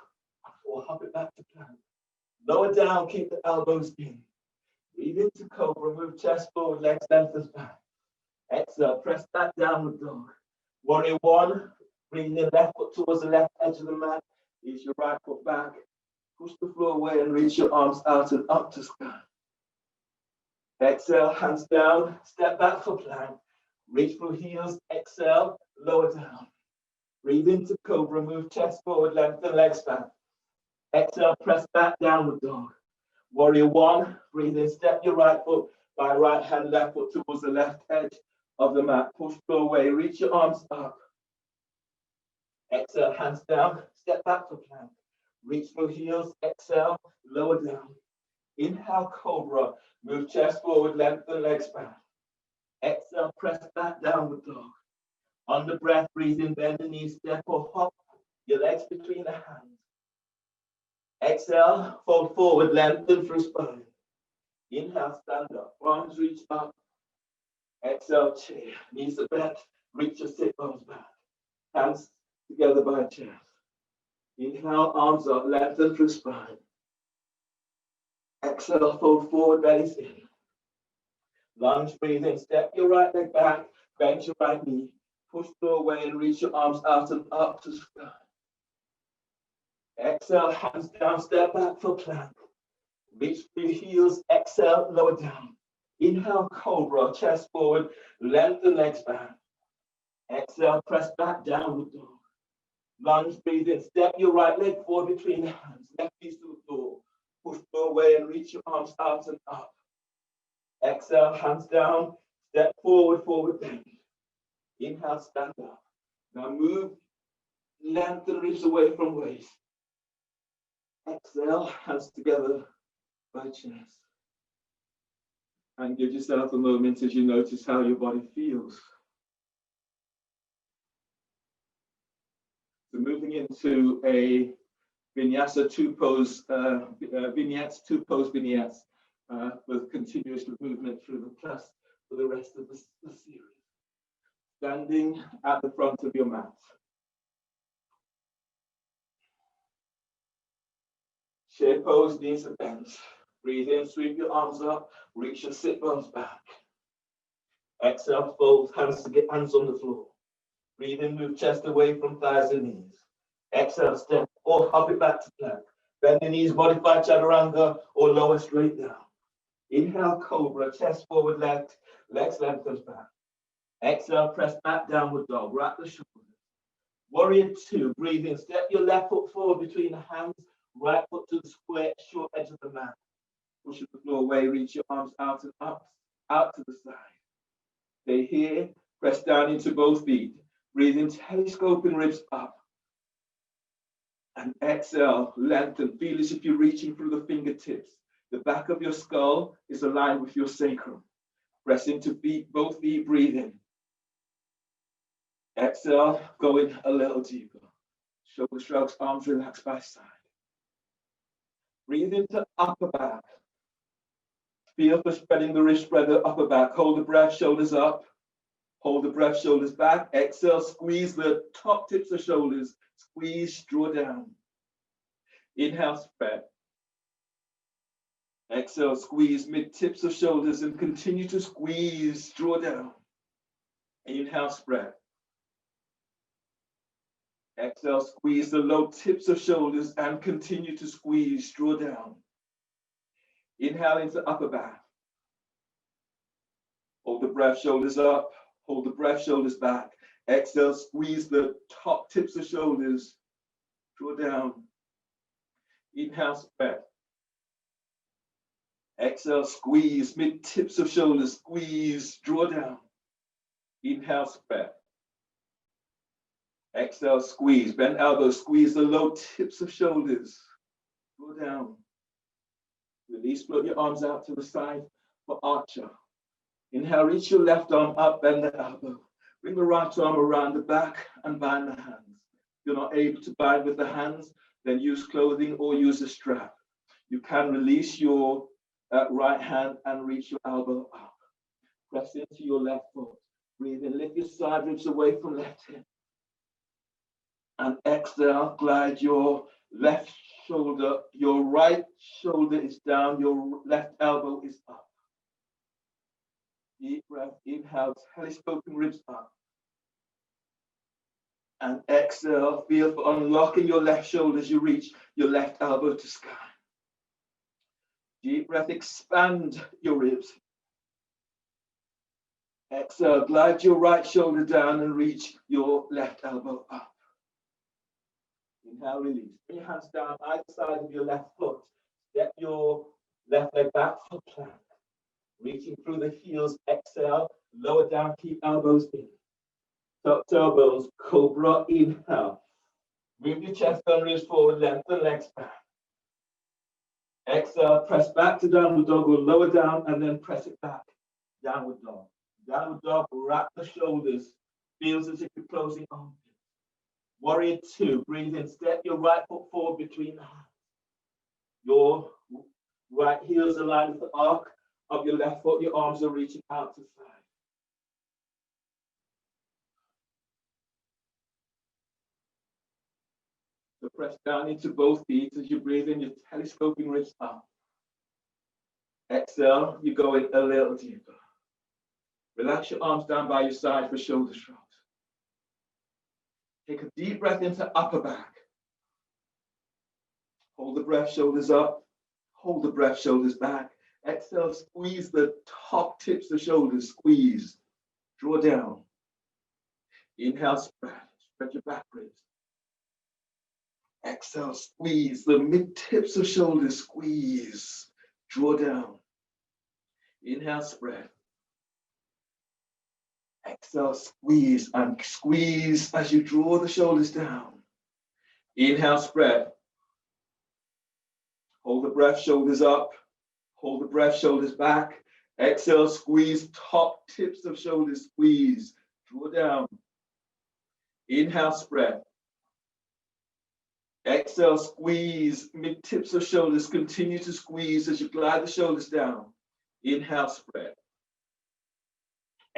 or hop it back to plank. Lower down, keep the elbows in. Breathe into cobra, move chest forward, legs lengthens back. Exhale, press back, downward dog. Warrior one, breathe in, left foot towards the left edge of the mat. Ease your right foot back. Push the floor away and reach your arms out and up to sky. Exhale, hands down, step back for plank. Reach through heels, exhale, lower down. Breathe into cobra, move chest forward, lengthen legs back. Exhale, press back, downward dog. Warrior one, breathe in, step your right foot by right hand, left foot towards the left edge of the mat. Push flow away, reach your arms up. Exhale, hands down, step back for plank. Reach through heels, exhale, lower down. Inhale, cobra, move chest forward, lengthen legs back. Exhale, press back, downward dog. On the breath, breathe in, bend the knees, step or hop your legs between the hands. Exhale, fold forward, lengthen through spine. Inhale, stand up, arms reach up. Exhale, chair, knees are bent, reach your sit bones back. Hands together by chest. Inhale, arms up, lengthen through spine. Exhale, fold forward, bellies in. Lunge, breathe in, step your right leg back, bend your right knee. Push through away and reach your arms out and up to sky. Exhale, hands down, step back for plank. Reach through heels, exhale, lower down. Inhale, cobra, chest forward, lengthen legs back. Exhale, press back, downward dog. Lunge, breathe in, step your right leg forward between the hands, left knees to the floor. Push through away and reach your arms out and up. Exhale, hands down, step forward, forward bend. Inhale, stand up. Now move, lengthen ribs away from waist. Exhale, hands together by chest. And give yourself a moment as you notice how your body feels. So moving into a vinyasa two-pose vignettes, two-pose vignettes with continuous movement through the class for the rest of the series. Standing at the front of your mat. Chair pose, knees are bent. Breathe in, sweep your arms up, reach your sit bones back. Exhale, fold hands to get hands on the floor. Breathe in, move chest away from thighs and knees. Exhale, step or hop it back to plank. Bend the knees, modify chaturanga or lower straight down. Inhale, cobra, chest forward, legs lengthens back. Exhale, press back, downward dog, wrap the shoulders. Warrior two, breathe in, step your left foot forward between the hands, right foot to the square, short edge of the mat. Push the floor away, reach your arms out and up, out to the side. Stay here, press down into both feet. Breathe in, telescoping ribs up. And exhale, lengthen. Feel as if you're reaching through the fingertips. The back of your skull is aligned with your sacrum. Press into feet, both feet, breathe in. Exhale, going a little deeper. Shoulder shrugs, arms relaxed by side. Breathe into upper back. Feel for spreading the wrist, spread the upper back. Hold the breath, shoulders up. Hold the breath, shoulders back. Exhale, squeeze the top tips of shoulders. Squeeze, draw down. Inhale, spread. Exhale, squeeze mid tips of shoulders and continue to squeeze, draw down. Inhale, spread. Exhale, squeeze the low tips of shoulders and continue to squeeze, draw down. Inhale into upper back. Hold the breath, shoulders up. Hold the breath, shoulders back. Exhale, squeeze the top tips of shoulders, draw down. Inhale, spread. Exhale, squeeze mid tips of shoulders, squeeze, draw down. Inhale, spread. Exhale, squeeze, bend elbows, squeeze the low tips of shoulders, draw down. Release, float your arms out to the side for archer. Inhale, reach your left arm up, bend the elbow. Bring the right arm around the back and bind the hands. If you're not able to bind with the hands, then use clothing or use a strap. You can release your right hand and reach your elbow up. Press into your left foot. Breathe in, lift your side ribs away from left hip. And exhale, glide your left shoulder. Your right shoulder is down, your left elbow is up. Deep breath, inhale, telescoping ribs up. And exhale, feel for unlocking your left shoulder as you reach your left elbow to sky. Deep breath, expand your ribs. Exhale, glide your right shoulder down and reach your left elbow up. Inhale, release. Bring your hands down either side of your left foot. Step your left leg back for plank. Reaching through the heels, exhale, lower down, keep elbows in. Tuck tailbones, cobra, inhale. Move your chest and ribs forward, lengthen legs back. Exhale, press back to downward dog or lower down and then press it back. Downward dog. Downward dog, wrap the shoulders. Feels as if you're closing armpits. Warrior two, breathe in. Step your right foot forward between the hands. Your right heels aligned with the arc of your left foot. Your arms are reaching out to the side. So press down into both feet as you breathe in, you're telescoping wrists up. Exhale, you go in a little deeper. Relax your arms down by your side for shoulder shrugs. Take a deep breath into upper back. Hold the breath, shoulders up. Hold the breath, shoulders back. Exhale, squeeze the top tips of shoulders, squeeze. Draw down. Inhale, spread. Spread your back ribs. Exhale, squeeze the mid tips of shoulders, squeeze. Draw down. Inhale, spread. Exhale, squeeze and squeeze as you draw the shoulders down. Inhale, spread. Hold the breath, shoulders up. Hold the breath, shoulders back. Exhale, squeeze top tips of shoulders, squeeze. Draw down. Inhale, spread. Exhale, squeeze mid tips of shoulders. Continue to squeeze as you glide the shoulders down. Inhale, spread.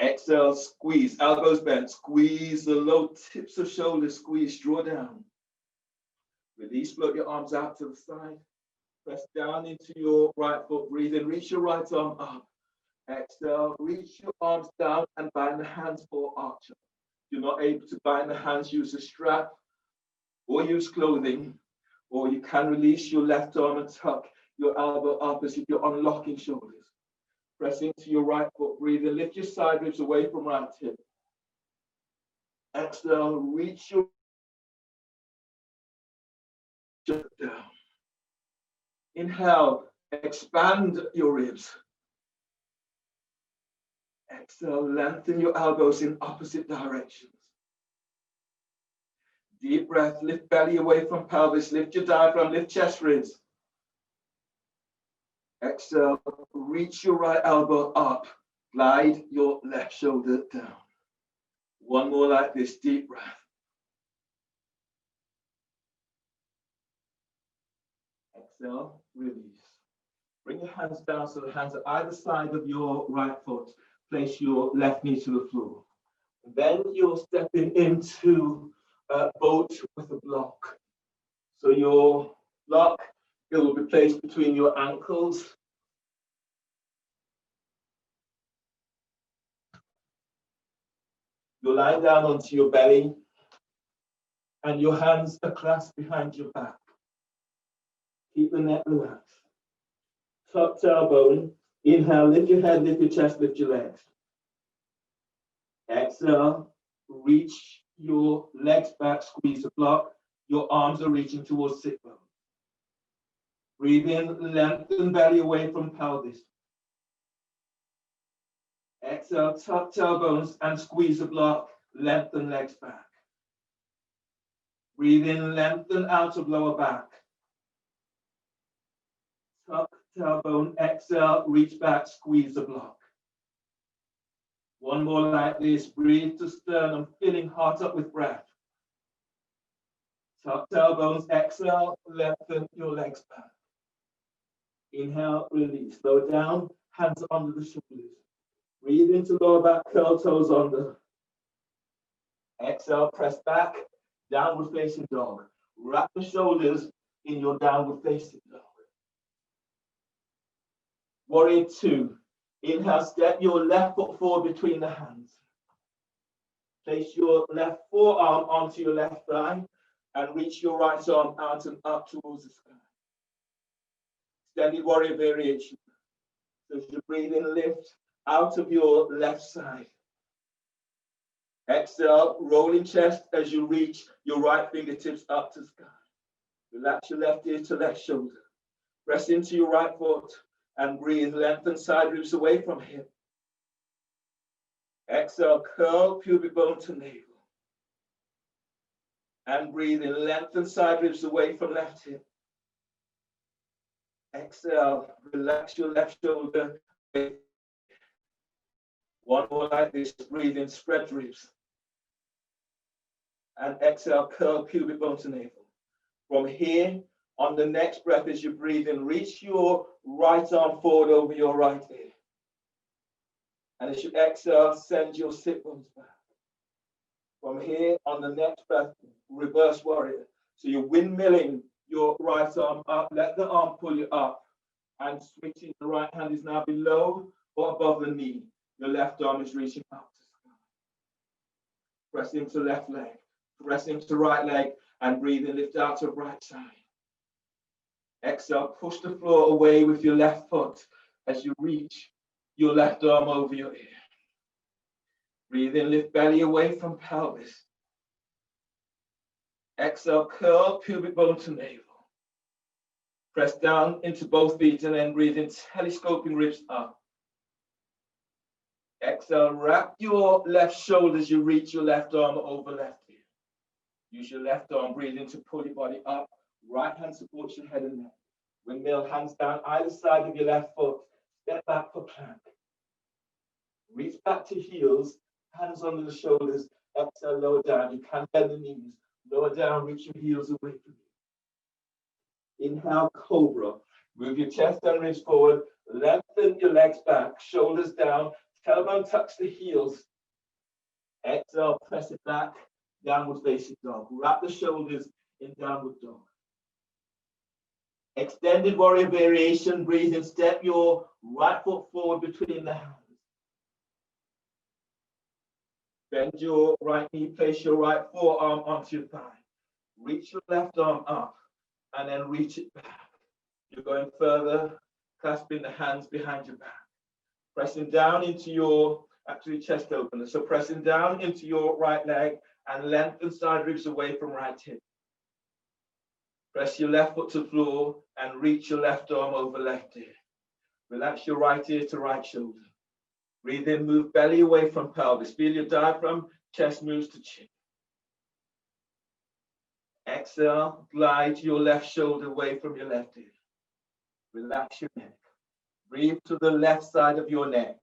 Exhale, squeeze, elbows bent, squeeze the low tips of shoulders, squeeze, draw down. Release, float your arms out to the side. Press down into your right foot, breathe in, reach your right arm up. Exhale, reach your arms down and bind the hands for archer. If you're not able to bind the hands, use a strap or use clothing, or you can release your left arm and tuck your elbow up as if you're unlocking shoulders. Press into your right foot, breathe in, lift your side ribs away from right hip. Exhale, reach your down. Inhale, expand your ribs. Exhale, lengthen your elbows in opposite directions. Deep breath, lift belly away from pelvis, lift your diaphragm, lift chest ribs. Exhale, reach your right elbow up, glide your left shoulder down. One more like this, deep breath. Exhale, release. Bring your hands down so the hands are either side of your right foot. Place your left knee to the floor. Then you're stepping into a boat with a block. So your block, it will be placed between your ankles. You're lying down onto your belly and your hands are clasped behind your back. Keep the neck relaxed. Tuck tailbone. Inhale, lift your head, lift your chest, lift your legs. Exhale, reach your legs back, squeeze the block. Your arms are reaching towards sit bone. Breathe in, lengthen belly away from pelvis. Exhale, tuck tailbones and squeeze the block, lengthen legs back. Breathe in, lengthen out of lower back. Tuck tailbone, exhale, reach back, squeeze the block. One more like this, breathe to sternum, filling heart up with breath. Tuck tailbones, exhale, lengthen your legs back. Inhale, release, lower down, hands under the shoulders. Breathe into lower back, curl toes under. Exhale, press back, downward facing dog. Wrap the shoulders in your downward facing dog. Warrior two. Inhale, step your left foot forward between the hands. Place your left forearm onto your left thigh and reach your right arm out and up towards the sky. Extended warrior variation. So as you breathe in, lift out of your left side. Exhale, rolling chest as you reach your right fingertips up to sky. Relax your left ear to left shoulder. Press into your right foot and breathe. Lengthen side ribs away from hip. Exhale, curl pubic bone to navel. And breathe in. Lengthen side ribs away from left hip. Exhale, relax your left shoulder. One more like this. Breathe in, spread ribs. And exhale, curl pubic bone to navel. From here, on the next breath, as you breathe in, reach your right arm forward over your right ear. And as you exhale, send your sit bones back. From here, on the next breath, reverse warrior. So you're windmilling your right arm up. Let the arm pull you up. And switching, the right hand is now below or above the knee. Your left arm is reaching up to sky. Press into left leg. Press into right leg. And breathe in, lift out to right side. Exhale, push the floor away with your left foot as you reach your left arm over your ear. Breathe in, lift belly away from pelvis. Exhale, curl pubic bone to navel. Press down into both feet and then breathe in, telescoping ribs up. Exhale, wrap your left shoulder as you reach your left arm over left ear. Use your left arm, breathe in to pull your body up. Right hand supports your head and neck. Windmill, hands down either side of your left foot. Step back for plank. Reach back to heels, hands under the shoulders. Exhale, lower down. You can bend the knees. Lower down, reach your heels away from you. Inhale, cobra. Move your chest and ribs forward. Lengthen your legs back, shoulders down. Tailbone touch the heels. Exhale, press it back. Downward facing dog. Wrap the shoulders in downward dog. Extended warrior variation. Breathe in. Step your right foot forward between the hands. Bend your right knee. Place your right forearm onto your thigh. Reach your left arm up and then reach it back. You're going further, clasping the hands behind your back. Pressing down into your, actually chest opener. So pressing down into your right leg and lengthen side ribs away from right hip. Press your left foot to the floor and reach your left arm over left ear. Relax your right ear to right shoulder. Breathe in, move belly away from pelvis. Feel your diaphragm, chest moves to chin. Exhale, glide your left shoulder away from your left ear. Relax your neck. Breathe to the left side of your neck.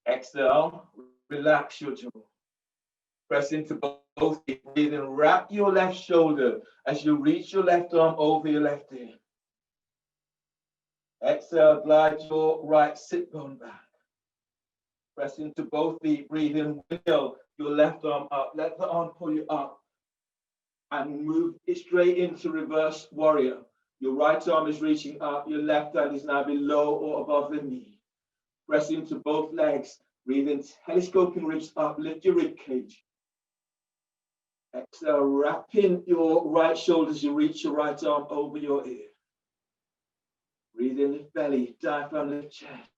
Exhale, relax your jaw. Press into both feet. Breathe in, wrap your left shoulder as you reach your left arm over your left ear. Exhale, glide your right sit bone back. Press into both feet. Breathe in, wheel your left arm up. Let the arm pull you up. And move it straight into reverse warrior. Your right arm is reaching up. Your left hand is now below or above the knee. Press into both legs. Breathe in, telescoping ribs up. Lift your rib cage. Exhale, wrapping your right shoulder as you reach your right arm over your ear. Breathe in, lift belly, diaphragm, lift chest.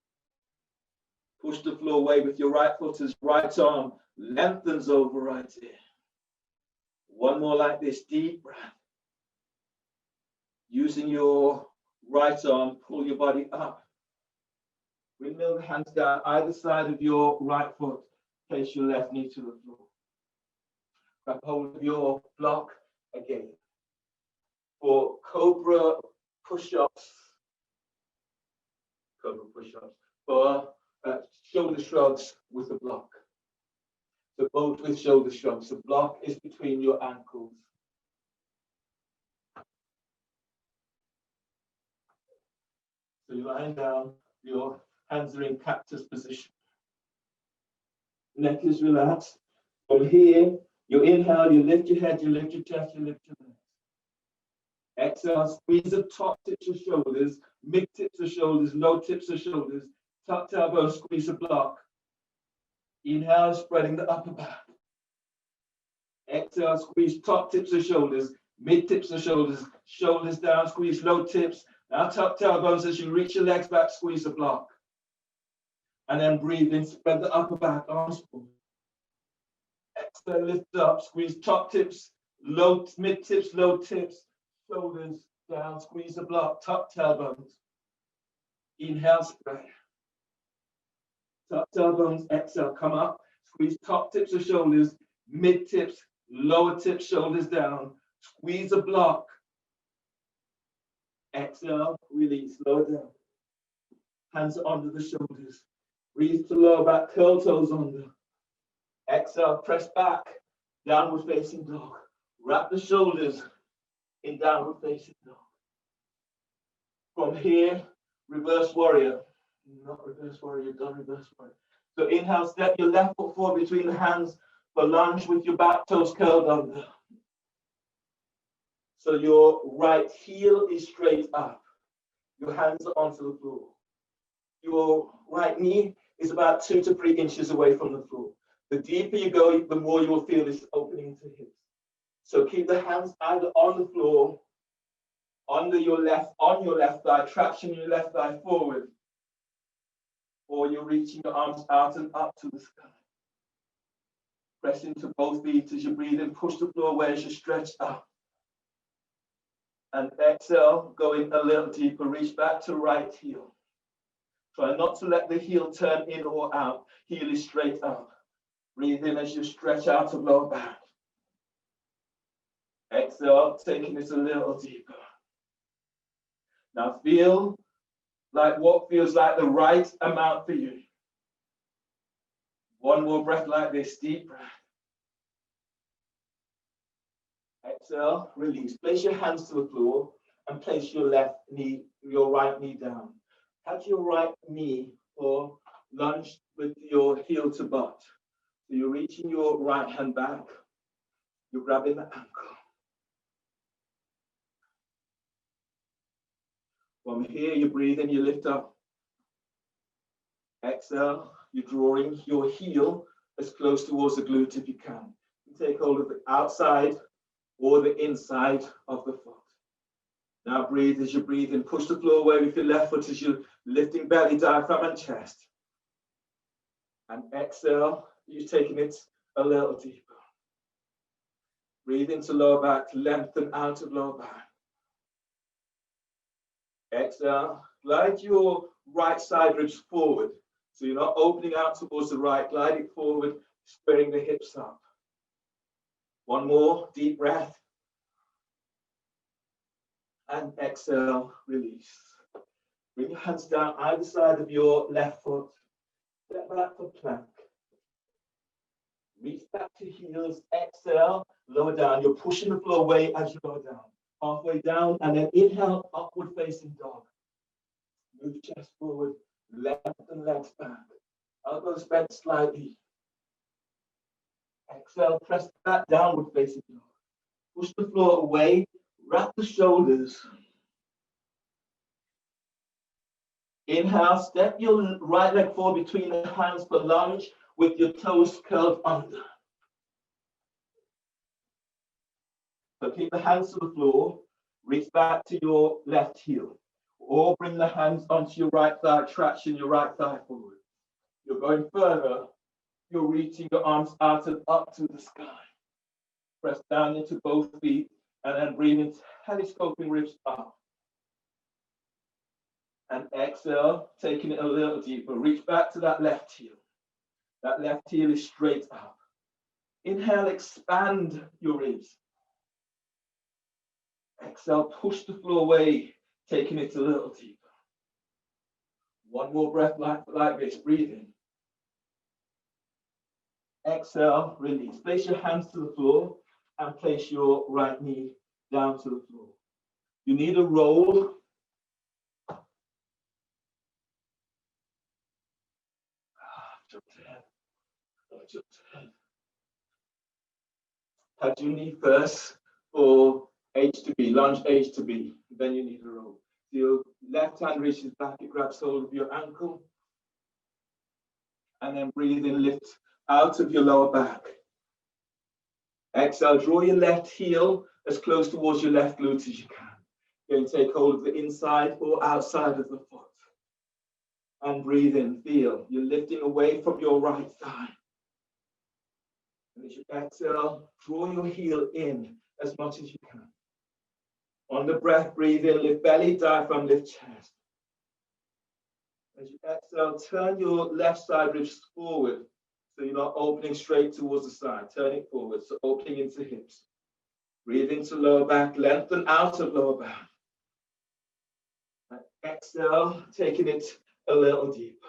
Push the floor away with your right foot as right arm lengthens over right ear. One more like this, deep breath. Using your right arm, pull your body up. Windmill the hands down either side of your right foot. Place your left knee to the floor. Grab hold of your block again. For cobra push-ups. For shoulder shrugs with the block. So both with shoulder shrugs. The block is between your ankles. So you're lying down, your hands are in cactus position. Neck is relaxed. From here, you inhale, you lift your head, you lift your chest, you lift your legs. Exhale, squeeze the top tips of shoulders, mid tips of shoulders, low tips of shoulders, tuck tailbone, squeeze the block. Inhale, spreading the upper back. Exhale, squeeze top tips of shoulders, mid tips of shoulders, shoulders down, squeeze low tips. Now tuck tailbones as you reach your legs back, squeeze the block. And then breathe in, spread the upper back, arms forward. Exhale, lift up, squeeze top tips, low, mid tips, low tips, shoulders down, squeeze the block, top tailbones. Inhale, spread. Top tailbones, exhale, come up, squeeze top tips of shoulders, mid tips, lower tips, shoulders down, squeeze the block. Exhale, release, lower down. Hands under the shoulders. Breathe to lower back, curl toes under. Exhale, press back, downward facing dog. Wrap the shoulders in downward facing dog. From here, reverse warrior. Not reverse warrior, done reverse warrior. So inhale, step your left foot forward between the hands for lunge with your back toes curled under. So your right heel is straight up. Your hands are onto the floor. Your right knee is about 2 to 3 inches away from the floor. The deeper you go, the more you will feel this opening to hips. So keep the hands either on the floor, on your left thigh, traction your left thigh forward, or you're reaching your arms out and up to the sky. Press into both feet as you breathe in, push the floor away as you stretch up. And exhale, going a little deeper, reach back to right heel. Try not to let the heel turn in or out. Heel is straight up. Breathe in as you stretch out of lower back. Exhale, taking it a little deeper. Now feel like what feels like the right amount for you. One more breath like this, deep breath. Exhale, release. Place your hands to the floor and place your right knee down. Have your right knee or lunge with your heel to butt. So you're reaching your right hand back. You're grabbing the ankle. From here, you breathe in, you lift up. Exhale, you're drawing your heel as close towards the glute if you can. You take hold of the outside or the inside of the foot. Now breathe as you breathe in. Push the floor away with your left foot as you're lifting belly, diaphragm, and chest. And exhale, you're taking it a little deeper. Breathe into lower back, lengthen out of lower back. Exhale, glide your right side ribs forward. So you're not opening out towards the right, glide it forward, squaring the hips up. One more deep breath. And exhale, release. Bring your hands down either side of your left foot. Step back for plank. Reach back to heels. Exhale, lower down. You're pushing the floor away as you lower down. Halfway down, and then inhale, upward facing dog. Move chest forward, lengthen legs back. Elbows bent slightly. Exhale, press back, downward facing dog. Push the floor away, wrap the shoulders. Inhale, step your right leg forward between the hands for lunge with your toes curled under. So keep the hands to the floor, reach back to your left heel, or bring the hands onto your right thigh, traction your right thigh forward. You're going further, you're reaching your arms out and up to the sky. Press down into both feet, and then breathe in, telescoping ribs up. And exhale, taking it a little deeper. Reach back to that left heel. That left heel is straight up. Inhale, expand your ribs. Exhale, push the floor away, taking it a little deeper. One more breath like this, breathe in. Exhale, release. Place your hands to the floor and place your right knee down to the floor. You need a roll. Touch your knee first for H to B, lunge H to B. Then you need a roll. Your left hand reaches back, it grabs hold of your ankle. And then breathe in, lift out of your lower back. Exhale, draw your left heel as close towards your left glute as you can. Then take hold of the inside or outside of the foot. and breathe in. Feel you're lifting away from your right thigh. And as you exhale, draw your heel in as much as you can. On the breath, breathe in, lift belly, diaphragm, lift chest. As you exhale, turn your left side ribs forward, so you're not opening straight towards the side. Turn it forward, so opening into hips. Breathe into lower back, lengthen out of lower back. And exhale, taking it a little deeper.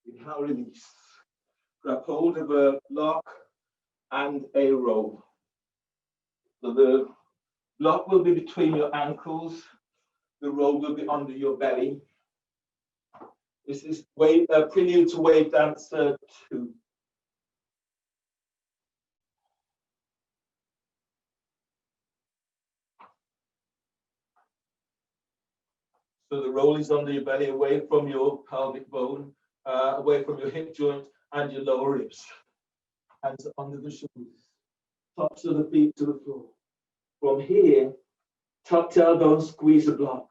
Inhale, release. Grab hold of a block and a roll. So the block will be between your ankles. The roll will be under your belly. This is prelude to wave dancer 2. So the roll is under your belly, away from your pelvic bone, away from your hip joint and your lower ribs. Hands under the shoulders, tops of the feet to the floor. From here, tuck tailbone, squeeze the block.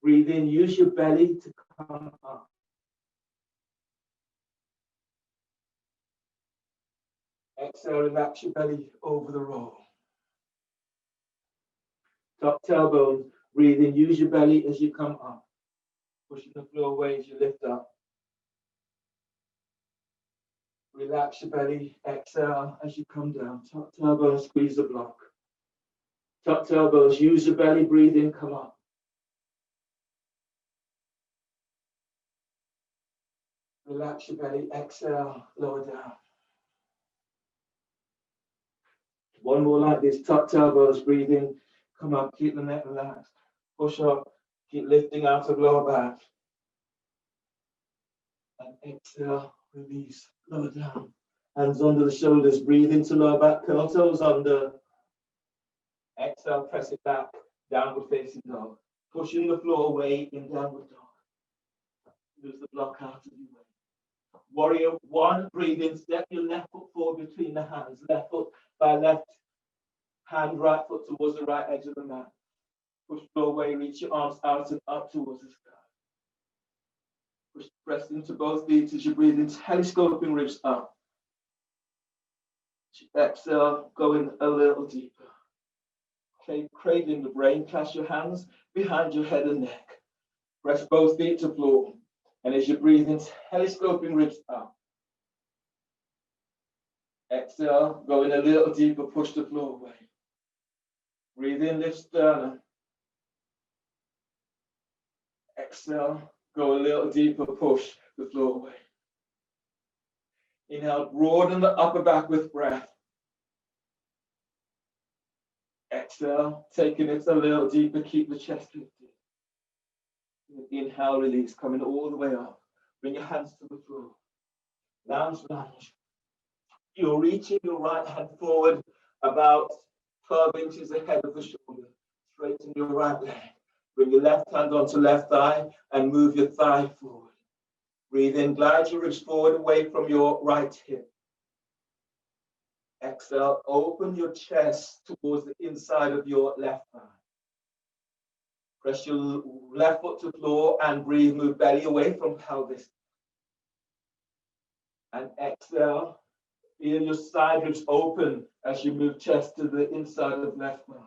Breathe in, use your belly to come up. Exhale, relax your belly over the roll. Tuck tailbone, breathe in, use your belly as you come up. Pushing the floor away as you lift up. Relax your belly, exhale as you come down. Tuck tailbone, squeeze the block. Tuck tailbones, use your belly, breathe in, come up. Relax your belly, exhale, lower down. One more like this, tuck tailbones, breathe in, come up, keep the neck relaxed. Push up, keep lifting out of lower back. And exhale, release, lower down. Hands under the shoulders, breathe into lower back, curl toes under. Exhale, press it back, downward facing dog. Pushing the floor away in downward dog. Move the block out of your way. Warrior 1, breathe in, step your left foot forward between the hands. Left foot by left hand, right foot towards the right edge of the mat. Push the floor away, reach your arms out and up towards the sky. Push the breast into both feet as you breathe in, telescoping ribs up. Exhale, going a little deeper. Cradling the brain, clasp your hands behind your head and neck. Press both feet to floor. And as you breathe in, telescoping ribs up. Exhale, going a little deeper, push the floor away. Breathe in, lift sternum. Exhale, go a little deeper, push the floor away. Inhale, broaden the upper back with breath. Exhale, taking it a little deeper, keep the chest lifted. Inhale, release, coming all the way up. Bring your hands to the floor. Lounge, lunge. You're reaching your right hand forward about 12 inches ahead of the shoulder. Straighten your right leg. Bring your left hand onto left thigh and move your thigh forward. Breathe in, glide your ribs forward away from your right hip. Exhale, open your chest towards the inside of your left thigh. Press your left foot to the floor and breathe, move belly away from pelvis. And exhale, feel your side ribs open as you move chest to the inside of left arm.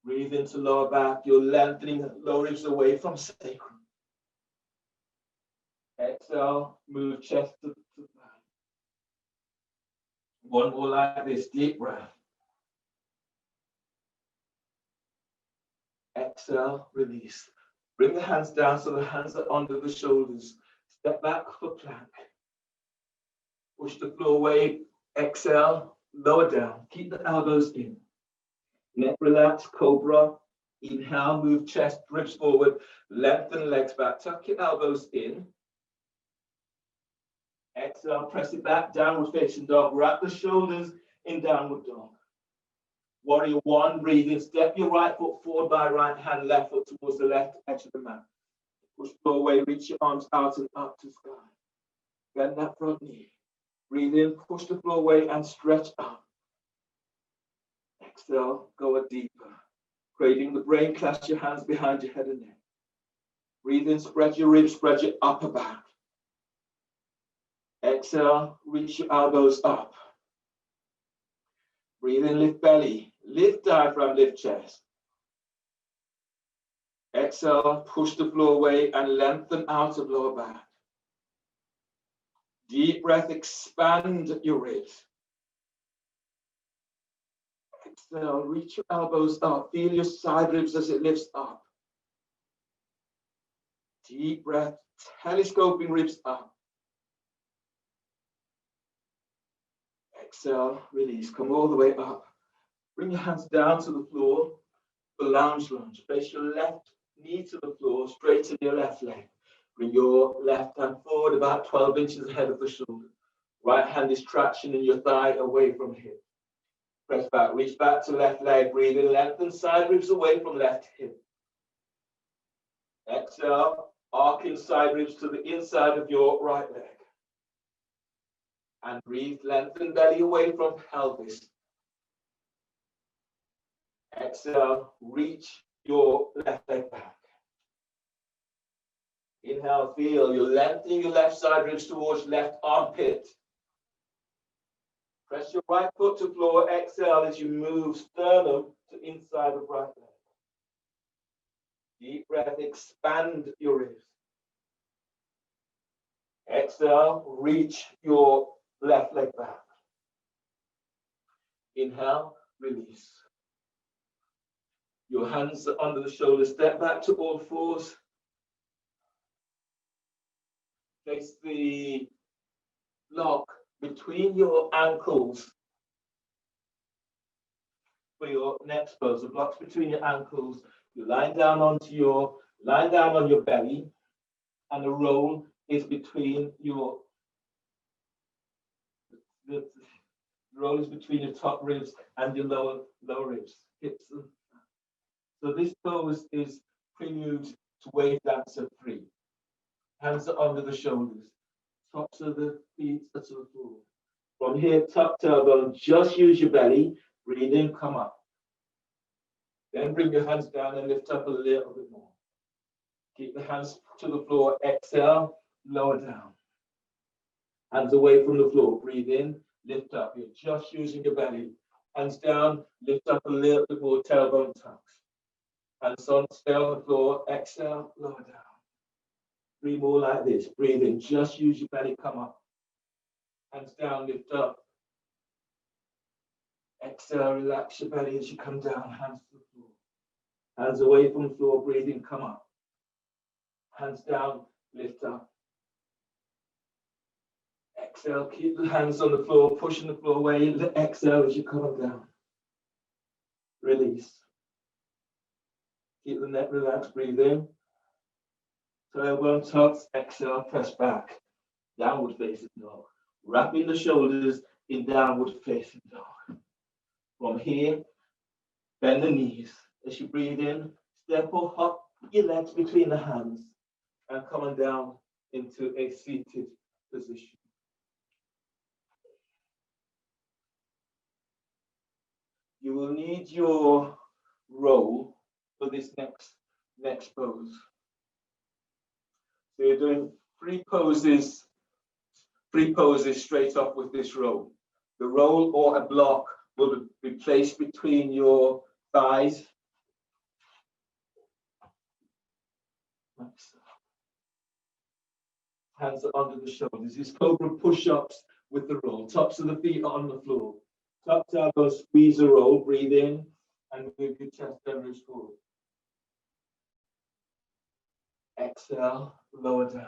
Breathe into lower back, you're lengthening lower ribs away from sacrum. Exhale, move chest to the back. One more like this, deep breath. Exhale, release. Bring the hands down so the hands are under the shoulders. Step back for plank. Push the floor away. Exhale, lower down. Keep the elbows in. Neck relax, cobra. Inhale, move chest, ribs forward. Lengthen legs back. Tuck your elbows in. Exhale, press it back, downward facing dog. Wrap the shoulders in downward dog. Warrior 1, breathe in. Step your right foot forward by right hand, left foot towards the left edge of the mat. Push the floor away, reach your arms out and up to sky. Bend that front knee. Breathe in, push the floor away and stretch up. Exhale, go a deeper. Cradling the brain, clasp your hands behind your head and neck. Breathe in, spread your ribs, spread your upper back. Exhale, reach your elbows up. Breathe in, lift belly, lift diaphragm, lift chest. Exhale, push the floor away and lengthen out of lower back. Deep breath, expand your ribs. Exhale, reach your elbows up. Feel your side ribs as it lifts up. Deep breath, telescoping ribs up. Exhale, release, come all the way up. Bring your hands down to the floor for lounge lunge. Place your left knee to the floor, straighten your left leg. Bring your left hand forward about 12 inches ahead of the shoulder. Right hand is traction in your thigh away from hip. Press back, reach back to left leg, breathe in, lengthen side ribs away from left hip. Exhale, arcing side ribs to the inside of your right leg. And breathe, lengthen belly away from pelvis. Exhale, reach your left leg back. Inhale, feel you're lengthening your left side ribs towards left armpit. Press your right foot to floor. Exhale as you move sternum to inside of right leg. Deep breath, expand your ribs. Exhale, reach your left leg back. Inhale, release. Your hands are under the shoulders. Step back to all fours. Place the block between your ankles for your next pose. The blocks between your ankles. You lie down on your belly, and the roll is between your top ribs and your lower ribs, hips. So this pose is prelude to wave dancer 3. Hands are under the shoulders, tops of the feet are to the floor. From here, tuck tailbone, just use your belly. Breathe in, come up. Then bring your hands down and lift up a little bit more. Keep the hands to the floor. Exhale, lower down. Hands away from the floor. Breathe in, lift up. You're just using your belly. Hands down, lift up a little bit more, tailbone tucks. Hands on, stay on the floor. Exhale, lower down. 3 more like this. Breathe in, just use your belly, come up. Hands down, lift up. Exhale, relax your belly as you come down. Hands to the floor. Hands away from the floor, breathe in, come up. Hands down, lift up. Exhale, keep the hands on the floor, pushing the floor away. Exhale as you come down. Release. Keep the neck relaxed, breathe in. Tailbone tucks, exhale, press back. Downward facing dog. Wrapping the shoulders in downward facing dog. From here, bend the knees. As you breathe in, step or hop your legs between the hands and coming down into a seated position. You will need your roll for this next pose. So you're doing 3 poses straight off with this roll. The roll or a block will be placed between your thighs. Hands are under the shoulders. These cobra push-ups with the roll. Tops of the feet are on the floor. Tuck elbow, squeeze the roll. Breathe in and move your chest and ribs forward. Exhale, lower down.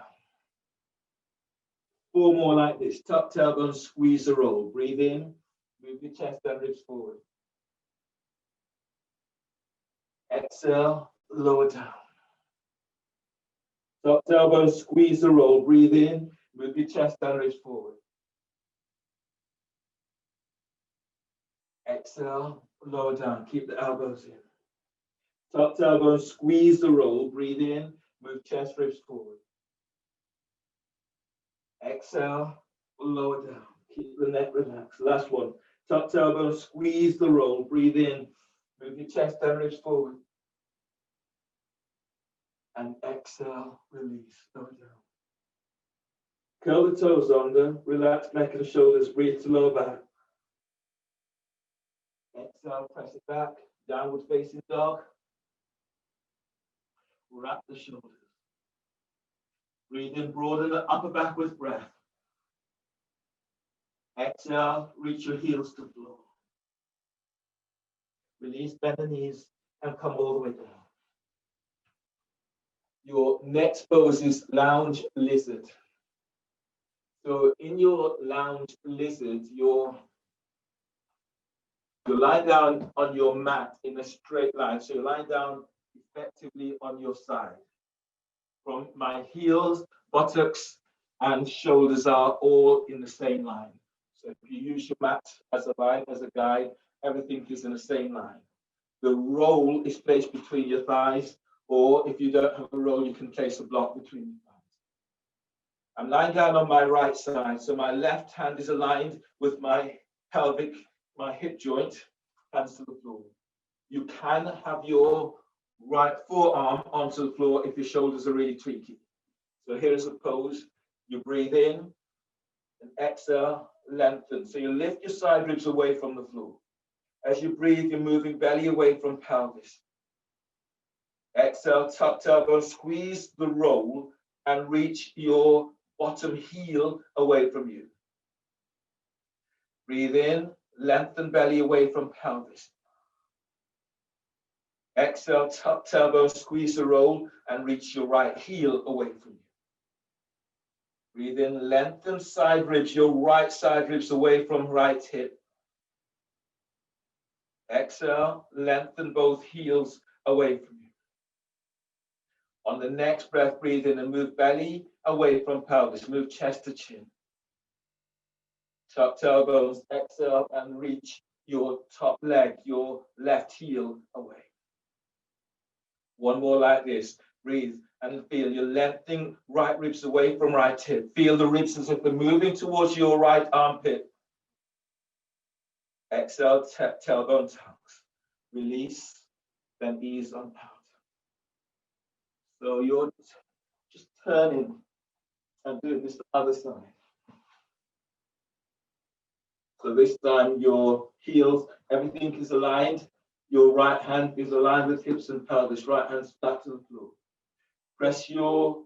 4 more like this. Tuck tailbone, squeeze the roll. Breathe in, move your chest and ribs forward. Exhale, lower down. Tuck tailbone, squeeze the roll. Breathe in, move your chest and ribs forward. Exhale, lower down. Keep the elbows in. Tuck tailbone, squeeze the roll. Breathe in, move chest, ribs forward. Exhale, lower down. Keep the neck relaxed. Last one. Tuck tailbone, squeeze the roll. Breathe in, move your chest and ribs forward. And exhale, release, lower down. Curl the toes under, relax neck and shoulders, breathe to lower back. Exhale, press it back, downward facing dog. Wrap the shoulders. Breathe in, broaden the upper back with breath. Exhale, reach your heels to floor. Release, bend the knees, and come all the way down. Your next pose is lounge lizard. So in your lounge lizard, you're lying down on your mat in a straight line. So you're lying down effectively on your side. From my heels, buttocks, and shoulders are all in the same line. So if you use your mat as a line, as a guide, everything is in the same line. The roll is placed between your thighs, or if you don't have a roll, you can place a block between your thighs. I'm lying down on my right side, so my left hand is aligned with my pelvic, my hip joint, hands to the floor. You can have your right forearm onto the floor if your shoulders are really tweaky. So here's a pose. You breathe in and exhale, lengthen. So you lift your side ribs away from the floor. As you breathe, you're moving belly away from pelvis. Exhale, tuck tailbone, squeeze the roll and reach your bottom heel away from you. Breathe in, lengthen belly away from pelvis. Exhale, tuck tailbone, squeeze the roll and reach your right heel away from you. Breathe in, lengthen side ribs, your right side ribs away from right hip. Exhale, lengthen both heels away from you. On the next breath, breathe in and move belly away from pelvis. Move chest to chin. Tuck tailbones, exhale and reach your top leg, your left heel away. One more like this. Breathe and feel you're lengthening right ribs away from right hip. Feel the ribs as if they're moving towards your right armpit. Exhale, tailbone tucks. Release, then ease on out. So you're just turning and doing this to the other side. So this time your heels, everything is aligned. Your right hand is aligned with hips and pelvis. Right hand's flat to the floor. Press your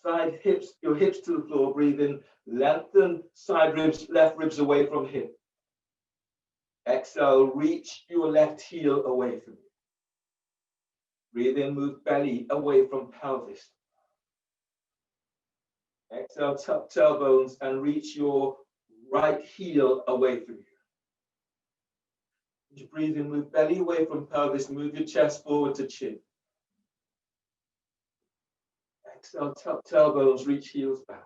side hips, your hips to the floor. Breathe in, lengthen side ribs, left ribs away from hip. Exhale, reach your left heel away from you. Breathe in, move belly away from pelvis. Exhale, tuck tailbones and reach your right heel away from you. As you breathe in, move belly away from pelvis, move your chest forward to chin. Exhale, tuck tailbones, reach heels back.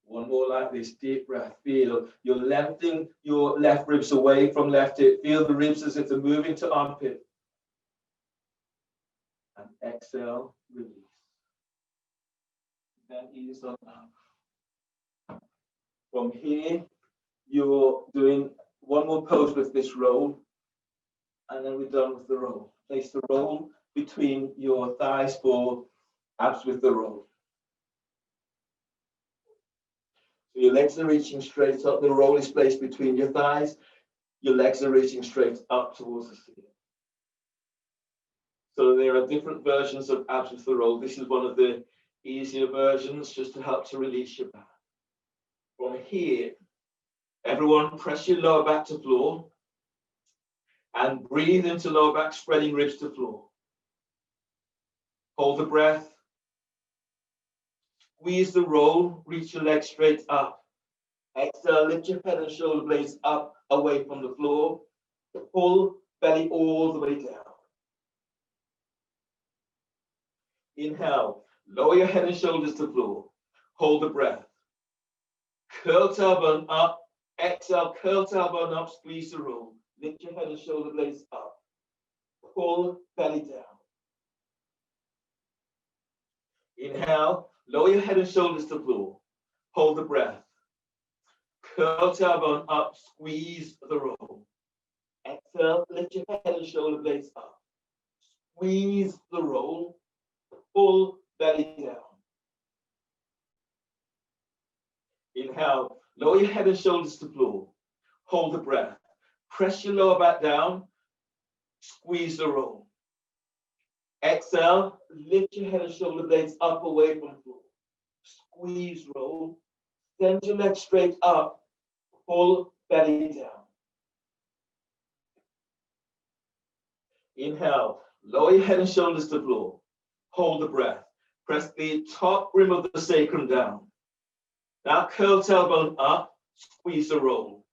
One more like this, deep breath. Feel you're lengthening your left ribs away from left hip. Feel the ribs as if they're moving to armpit. And exhale, release. Then ease on up. From here, you're doing one more pose with this roll, and then we're done with the roll. Place the roll between your thighs for abs with the roll. So your legs are reaching straight up. The roll is placed between your thighs. Your legs are reaching straight up towards the ceiling. So there are different versions of abs with the roll. This is one of the easier versions, just to help to release your back. From here, everyone press your lower back to floor and breathe into lower back, spreading ribs to floor. Hold the breath. Squeeze the roll, reach your legs straight up. Exhale, lift your head and shoulder blades up away from the floor. Pull belly all the way down. Inhale, lower your head and shoulders to floor. Hold the breath. Curl tailbone up. Exhale, curl tailbone up, squeeze the roll. Lift your head and shoulder blades up. Pull belly down. Inhale, lower your head and shoulders to floor. Hold the breath. Curl tailbone up, squeeze the roll. Exhale, lift your head and shoulder blades up. Squeeze the roll, pull belly down. Inhale, lower your head and shoulders to floor. Hold the breath. Press your lower back down, squeeze the roll. Exhale, lift your head and shoulder blades up away from the floor. Squeeze roll, send your legs straight up, pull belly down. Inhale, lower your head and shoulders to the floor. Hold the breath. Press the top rim of the sacrum down. Now curl tailbone up, squeeze the roll.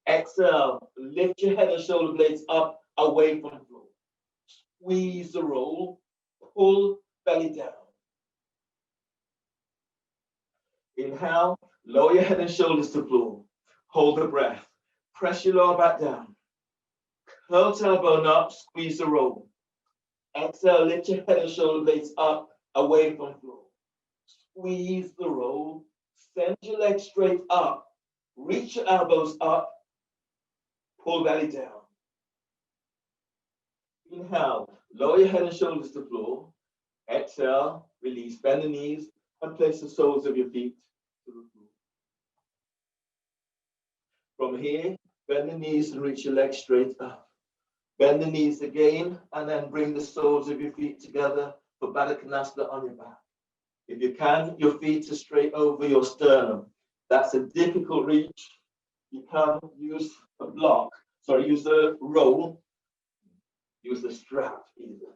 Exhale, lift your head and shoulder blades up away from the floor. Squeeze the roll, pull belly down. Inhale, lower your head and shoulders to the floor. Hold the breath. Press your lower back down. Curl tailbone up, squeeze the roll. Exhale, lift your head and shoulder blades up away from the floor. Squeeze the roll. Send your legs straight up. Reach your elbows up. Pull belly down. Inhale, lower your head and shoulders to the floor. Exhale, release, bend the knees and place the soles of your feet to the floor. From here, bend the knees and reach your legs straight up. Bend the knees again and then bring the soles of your feet together for Baddha Konasana on your back. If you can, your feet are straight over your sternum. That's a difficult reach. You can use a block, use the roll, use the strap either,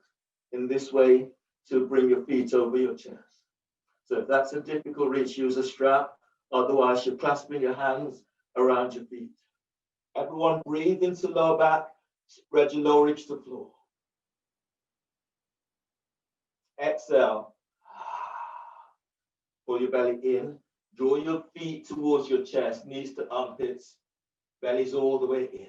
in this way to bring your feet over your chest. So if that's a difficult reach, use a strap. Otherwise, you're clasping your hands around your feet. Everyone breathe into lower back, spread your lower ribs to the floor. Exhale. Pull your belly in. Draw your feet towards your chest, knees to armpits, belly's all the way in.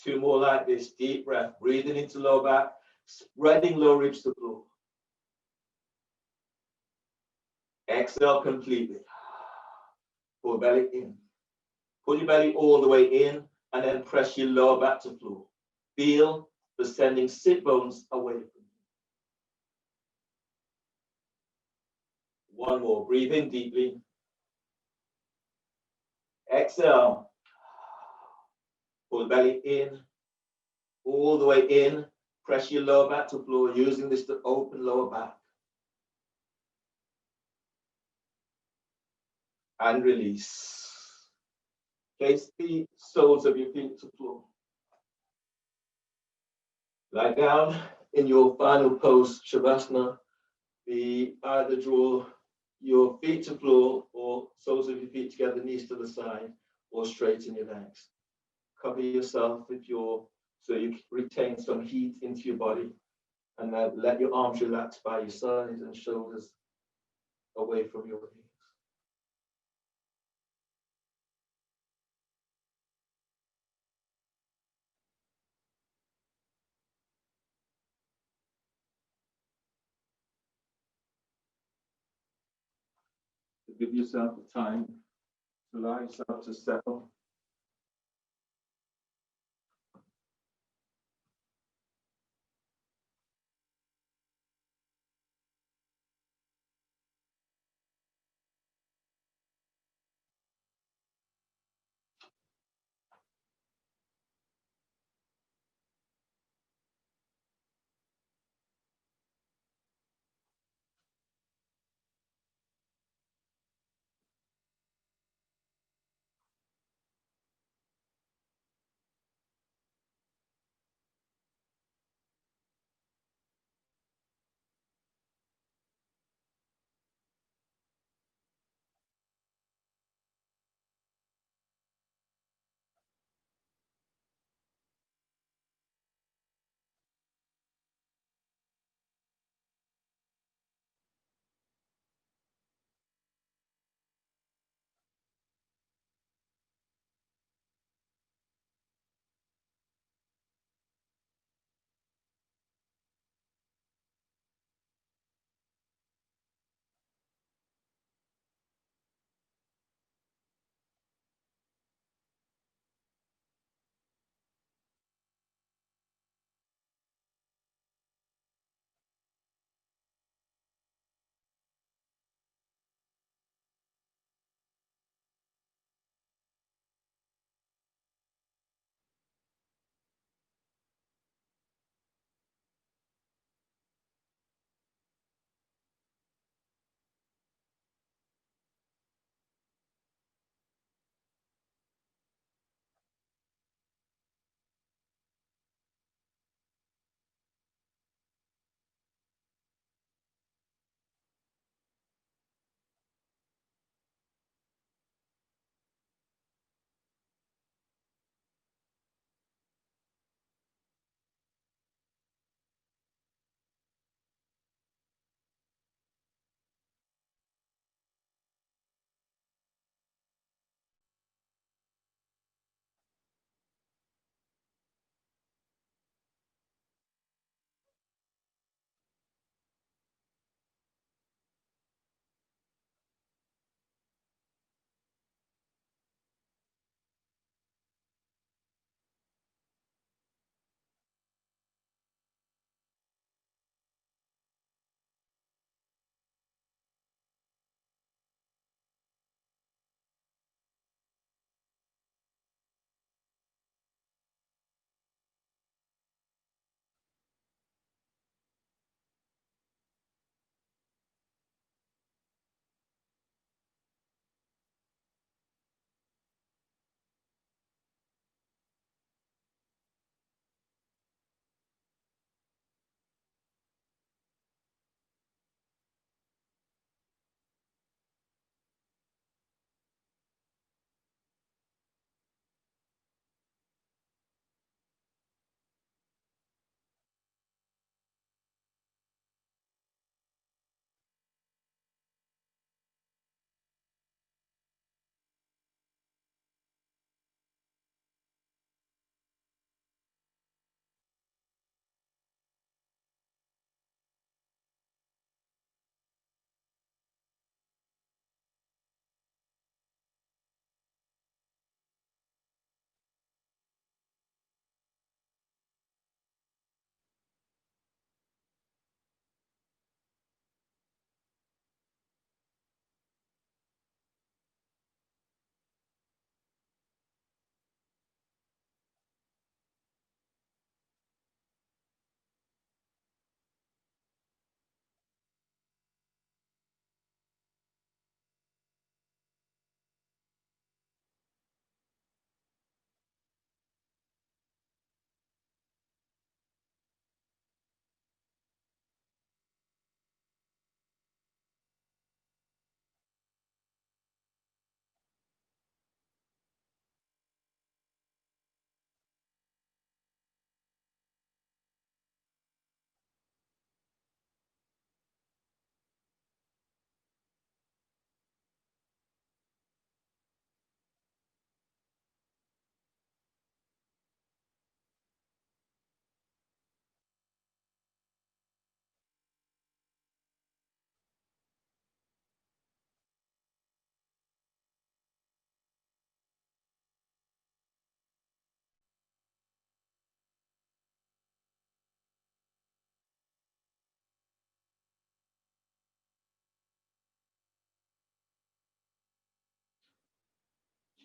2 more like this. Deep breath, breathing into lower back, spreading lower ribs to the floor. Exhale completely. Pull belly in. Pull your belly all the way in and then press your lower back to the floor. Feel the sending sit bones away from you. 1 more. Breathe in deeply. Exhale. Pull the belly in. All the way in. Press your lower back to the floor, using this to open lower back. And release. Place the soles of your feet to the floor. Lie down in your final pose, Shavasana. Either draw your feet to the floor or soles of your feet together, knees to the side, or straighten your legs. Cover yourself so you retain some heat into your body, and let your arms relax by your sides and shoulders away from your knees. Give yourself the time to allow yourself to settle.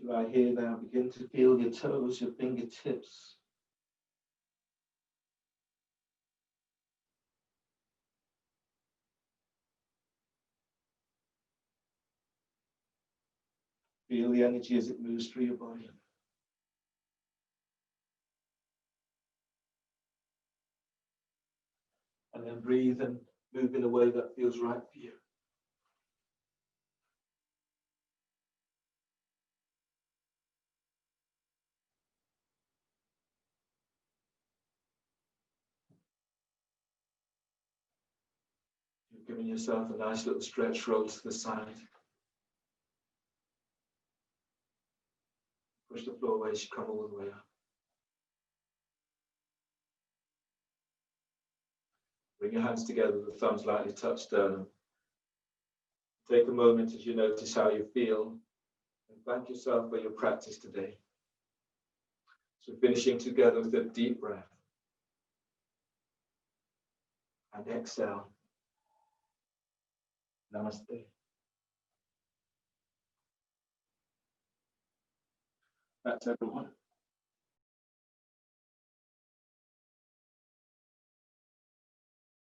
you lie here now, begin to feel your toes, your fingertips. Feel the energy as it moves through your body. And then breathe and move in a way that feels right for you. You're giving yourself a nice little stretch, roll to the side. Push the floor away as you come all the way up. Bring your hands together, the thumbs lightly touch sternum. Take a moment as you notice how you feel, and thank yourself for your practice today. So finishing together with a deep breath. And exhale. Namaste. That's everyone.